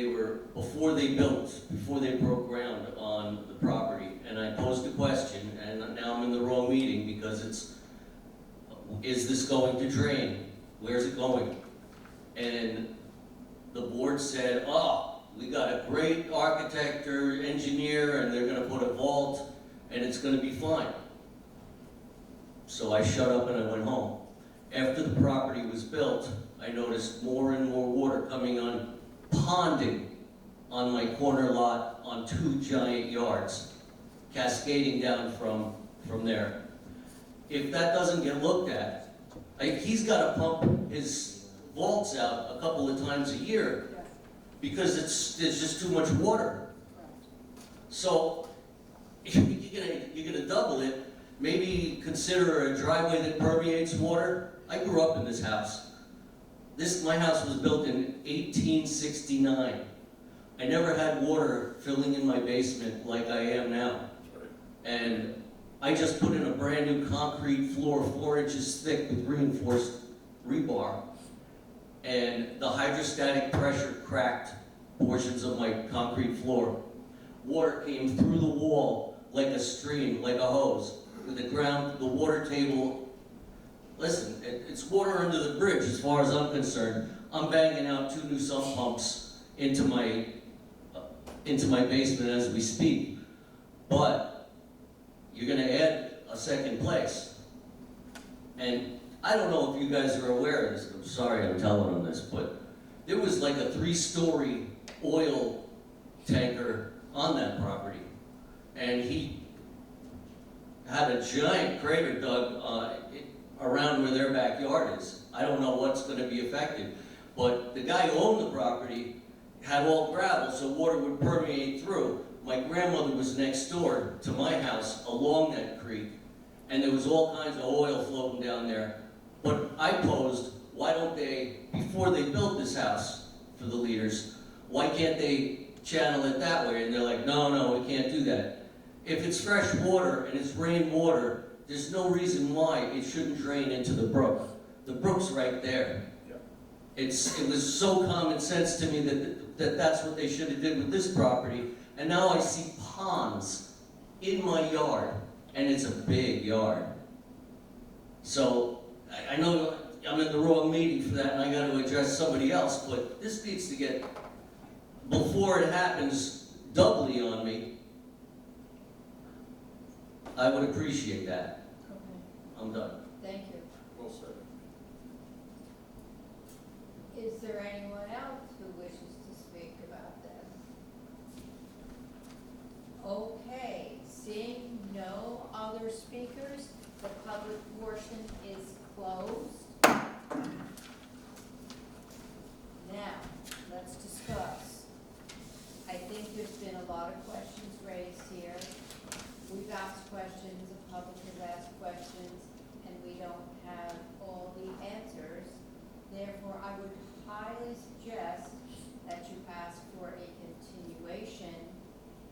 before they broke ground on the property, and I posed a question, and now I'm in the wrong meeting because is this going to drain? Where's it going? And the board said, oh, we got a great architect or engineer, and they're gonna put a vault, and it's gonna be fine. So I shut up and I went home. After the property was built, I noticed more and more water coming on, ponding on my corner lot on 2 giant yards, cascading down from there. If that doesn't get looked at, he's got to pump his vaults out a couple of times a year because there's just too much water. So you're gonna double it. Maybe consider a driveway that permeates water. I grew up in this house. My house was built in 1869. I never had water filling in my basement like I am now. And I just put in a brand new concrete floor, 4 inches thick with reinforced rebar. And the hydrostatic pressure cracked portions of my concrete floor. Water came through the wall like a stream, like a hose. The water table, listen, it's water under the bridge as far as I'm concerned. I'm banging out 2 new sump pumps into my basement as we speak. But you're gonna add a second place. And I don't know if you guys are aware of this. I'm sorry I'm telling them this, but there was like a 3-story oil tanker on that property. And he had a giant crater dug around where their backyard is. I don't know what's going to be affected, but the guy who owned the property had all gravel, so water would permeate through. My grandmother was next door to my house along that creek, and there was all kinds of oil floating down there. But I posed, why don't they, before they built this house for the leaders, why can't they channel it that way? And they're like, no, we can't do that. If it's fresh water and it's rainwater, there's no reason why it shouldn't drain into the brook. The brook's right there. Yep. It was so common sense to me that's what they should have did with this property. And now I see ponds in my yard, and it's a big yard. So I know I'm in the wrong meeting for that, and I got to address somebody else, but this needs to get, before it happens doubly on me, I would appreciate that. Okay, I'm done. thank you. Well said. Is there anyone else who wishes to speak about this? Okay, seeing no other speakers, the public portion is closed. Now, let's discuss. I think there's been a lot of questions raised here. We've asked questions, the public has asked questions, and we don't have all the answers. Therefore, I would highly suggest that you ask for a continuation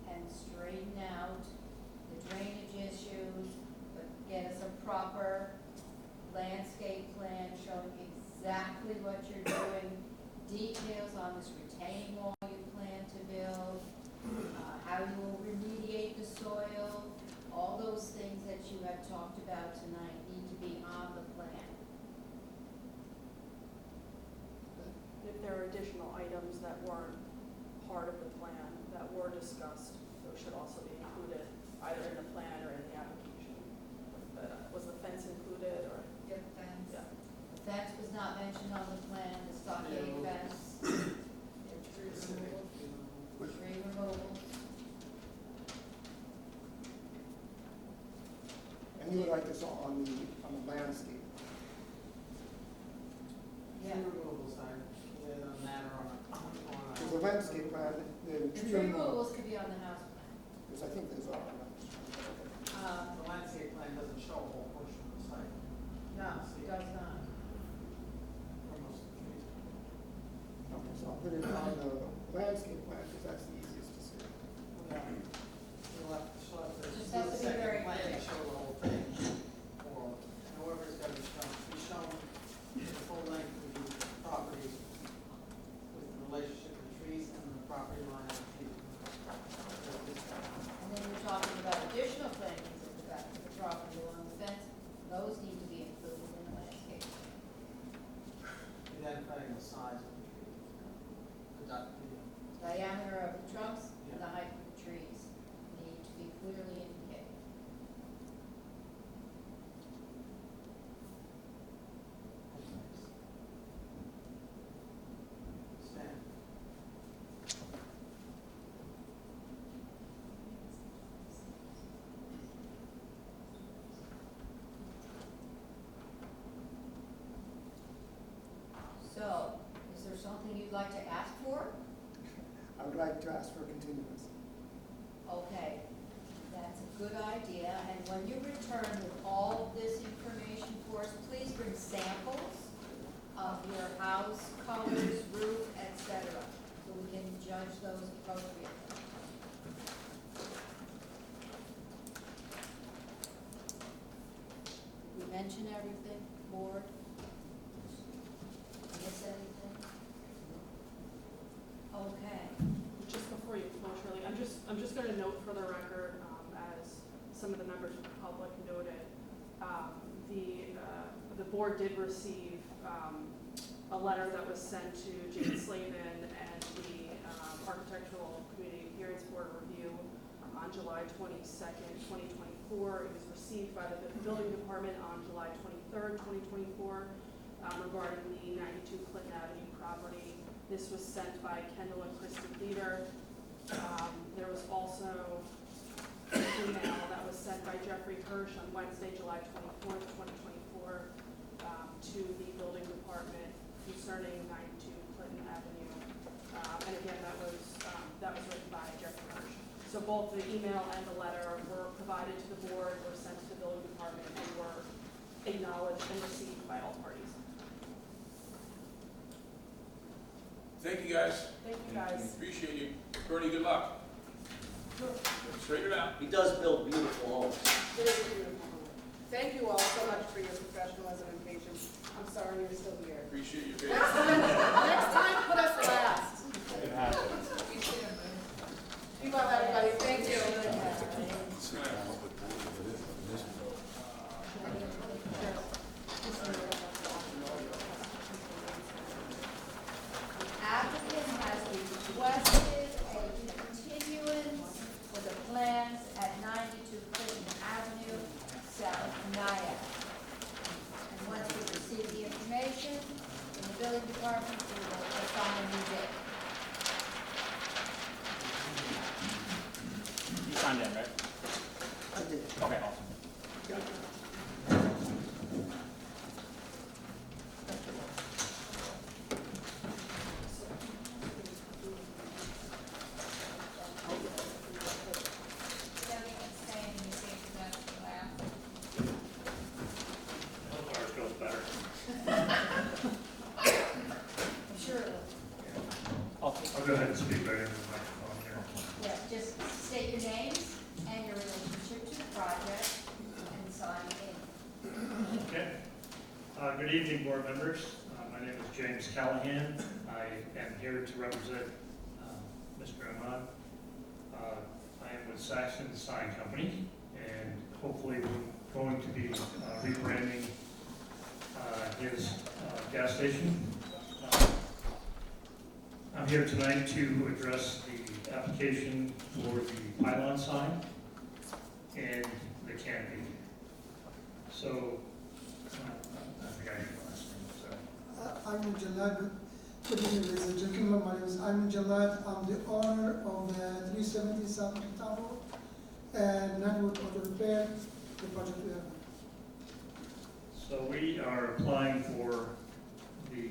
and straighten out the drainage issues, but get us a proper landscape plan showing exactly what you're doing, details on this retaining wall you plan to build, how you will remediate the soil. All those things that you have talked about tonight need to be on the plan. If there are additional items that weren't part of the plan that were discussed, those should also be included either in the plan or in the application. Was the fence included or? Your fence. Yeah. The fence was not mentioned on the plan, the stockade fence. Tree removal. And you would like this all on the landscape. Yeah. Tree removals are, they're a matter on Because the landscape plan, the The tree tree removal, removals could be on the house plan. the because I think those are. The landscape plan doesn't show a whole portion of the site. No, it does not. Where most of the trees are. Okay, so I'll put it on the landscape plan, because that's the easiest to see. Yeah. You'll have to show it, Just the has to be very second plan clear. to show the whole thing, or however it's gotta be shown the full length of the property with the relationship of the trees and the property line of the trees. And then you're talking about additional plantings at the back of the property along the fence, those need to be included in the landscape. Identifying the size of the tree. The Diameter of the trunks and Yeah. the height of the trees need to be clearly indicated. Stand. So, is there something you'd like to ask for? I would like to ask for a continuance. Okay, that's a good idea, and when you return with all of this information for us, please bring samples of your house, colors, roof, etc., so we can judge those appropriately. Did we mention everything, board? Miss anything? Okay. Just before you close, Shirley, I'm just gonna note for the record, as some of the members of the public noted, the board did receive, a letter that was sent to Jane Slavin and the, Architectural Community Appearance Board Review on July 22nd, 2024. It was received by the building department on July 23rd, 2024, regarding the 92 Clinton Avenue property. This was sent by Kendall and Kristen Leader. There was also an email that was sent by Jeffrey Hirsch on Wednesday, July 24th, 2024, to the building department concerning 92 Clinton Avenue. And again, that was written by Jeffrey Hirsch. So both the email and the letter were provided to the board, were sent to the building department, and were acknowledged and received by all parties. Thank you, guys. Thank you, guys. Appreciate you. Bernie, good luck. Straighten it out. He does build beautiful homes. Very beautiful. Thank you all so much for your professionalism and patience. I'm sorry you're still here. Appreciate your Next patience. time, put us last. It happens. Be well, everybody. Thank you. Applicant has requested a continuance for the plans at 92 Clinton Avenue, South Nyack. And once we receive the information from the building department, we will assign a new date. You signed in, right? I did. Okay, awesome. Ours feels better. Sure. I'll go ahead and speak right into the microphone here. Yeah, just state your names and your relationship to the project and sign in. Okay. Good evening, board members. My name is James Callahan. I am here to represent Mr. Ahmad. I am with Saxon Sign Company, and hopefully we're going to be rebranding his gas station. I'm here tonight to address the application for the pylon sign and the canopy. So, I forgot your last name, sorry. I'm Jalad. Good evening, ladies and gentlemen. My name is Ayman Jalad. I'm the owner of the 370 South Tower and Network Auto Repair, the project we have. So we are applying for the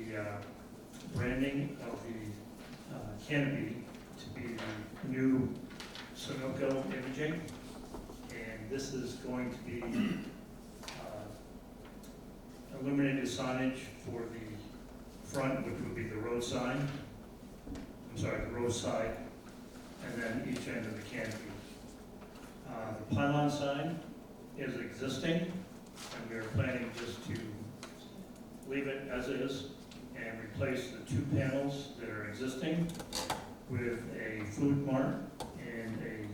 branding of the canopy to be the new Sunoco image signaging, and this is going to be illuminated signage for the front, which would be the road sign, the road side, and then each end of the canopy. The pylon sign is existing, and we are planning just to leave it as is and replace the two panels that are existing with a food mart and a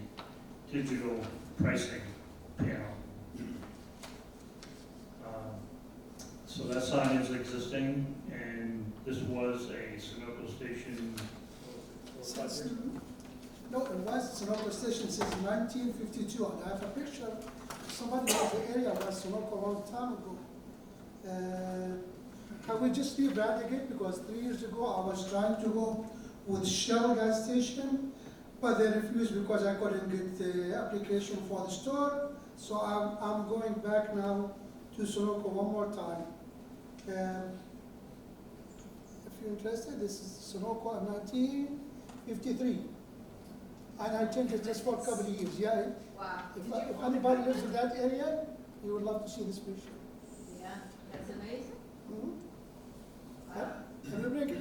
digital pricing panel. So that sign is existing, and this was a Sunoco station. No, it was Sunoco station since 1952, and I have a picture. Somebody in the area was Sunoco a long time ago. Can we just rebrand again? Because 3 years ago I was trying to go with Shell gas station, but they refused because I couldn't get the application for the store. So I'm going back now to Sunoco one more time. If you're interested, this is Sunoco in 1953. And I changed it just for a couple of years, yeah. Wow. If anybody lives in that area, you would love to see this picture. Yeah, that's amazing. Mhm. Wow.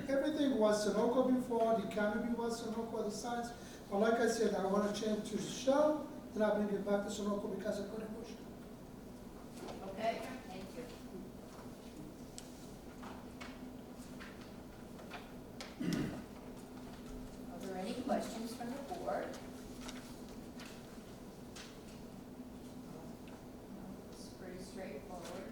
Everything was Sunoco before, the canopy was Sunoco, the signs. But like I said, I want to change to Shell, then I bring it back to Sunoco because I couldn't push it. Okay, thank you. Are there any questions from the board? No, it's pretty straightforward.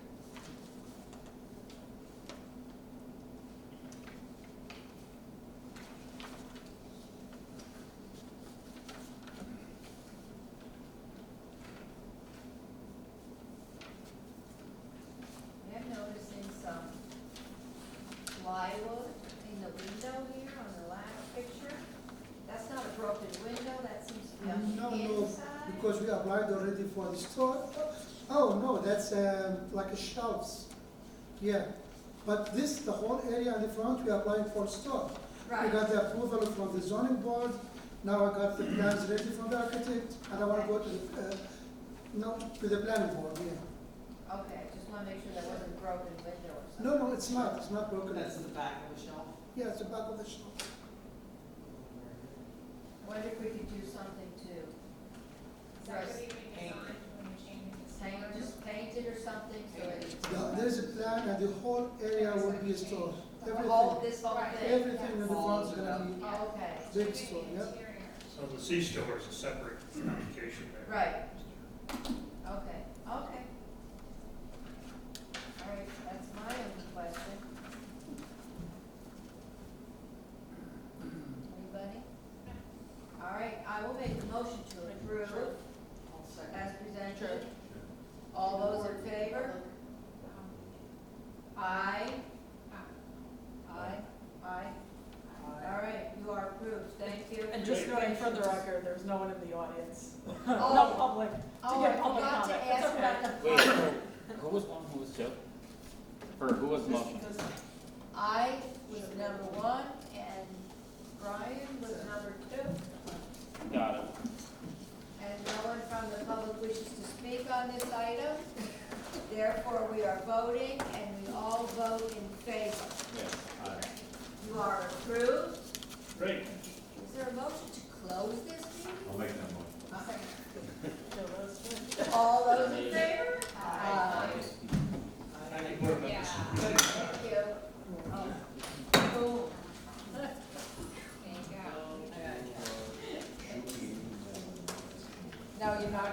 I'm noticing some plywood in the window here on the last picture. That's not a broken window, that seems to be on No, the no, inside. because we applied already for the store. Oh, no, that's like a shelves. Yeah, but this, the whole area in the front, we applied for store. We Right, got the approval from the zoning board. Now I got the plans ready from the architect, and I want to go to the, to the planning board, yeah. okay, just wanna make sure that wasn't a broken window or something. No, it's not broken. That's in the back of the shelf. Yeah, it's the back of the shelf. I wonder if we could do something to Is that what you paint designed when you changed the paint, store? just paint it or something, so it's. Yeah, there's a plan, and the whole area will be a store. The Everything, whole, this whole Right. thing? everything in the front is gonna be Oh, okay, big store, yeah. Interior. So the C-store is a separate application there. right. Okay, okay. All right, that's my only question. Anybody? All right, I will make a motion to approve I'll second. as presented. All those in favor? Aye. Aye. Aye. All right, you are approved, thank you. And just noting for the record, there's no one in the audience. Oh. No public, to Oh, get I public forgot comment. to It's ask okay. about the. Wait, so who was one, who was two? For who was the motion? I was number one and Brian was number two. Got it. And no one from the public wishes to speak on this item. Therefore, we are voting and we all vote in favor. Yes, aye. You are approved. Great. Is there a motion to close this meeting? I'll make that motion. Okay. All those in favor? Aye. Thank you, board members. Yeah. Thank you. Oh. Boom. There you go. No, you're not.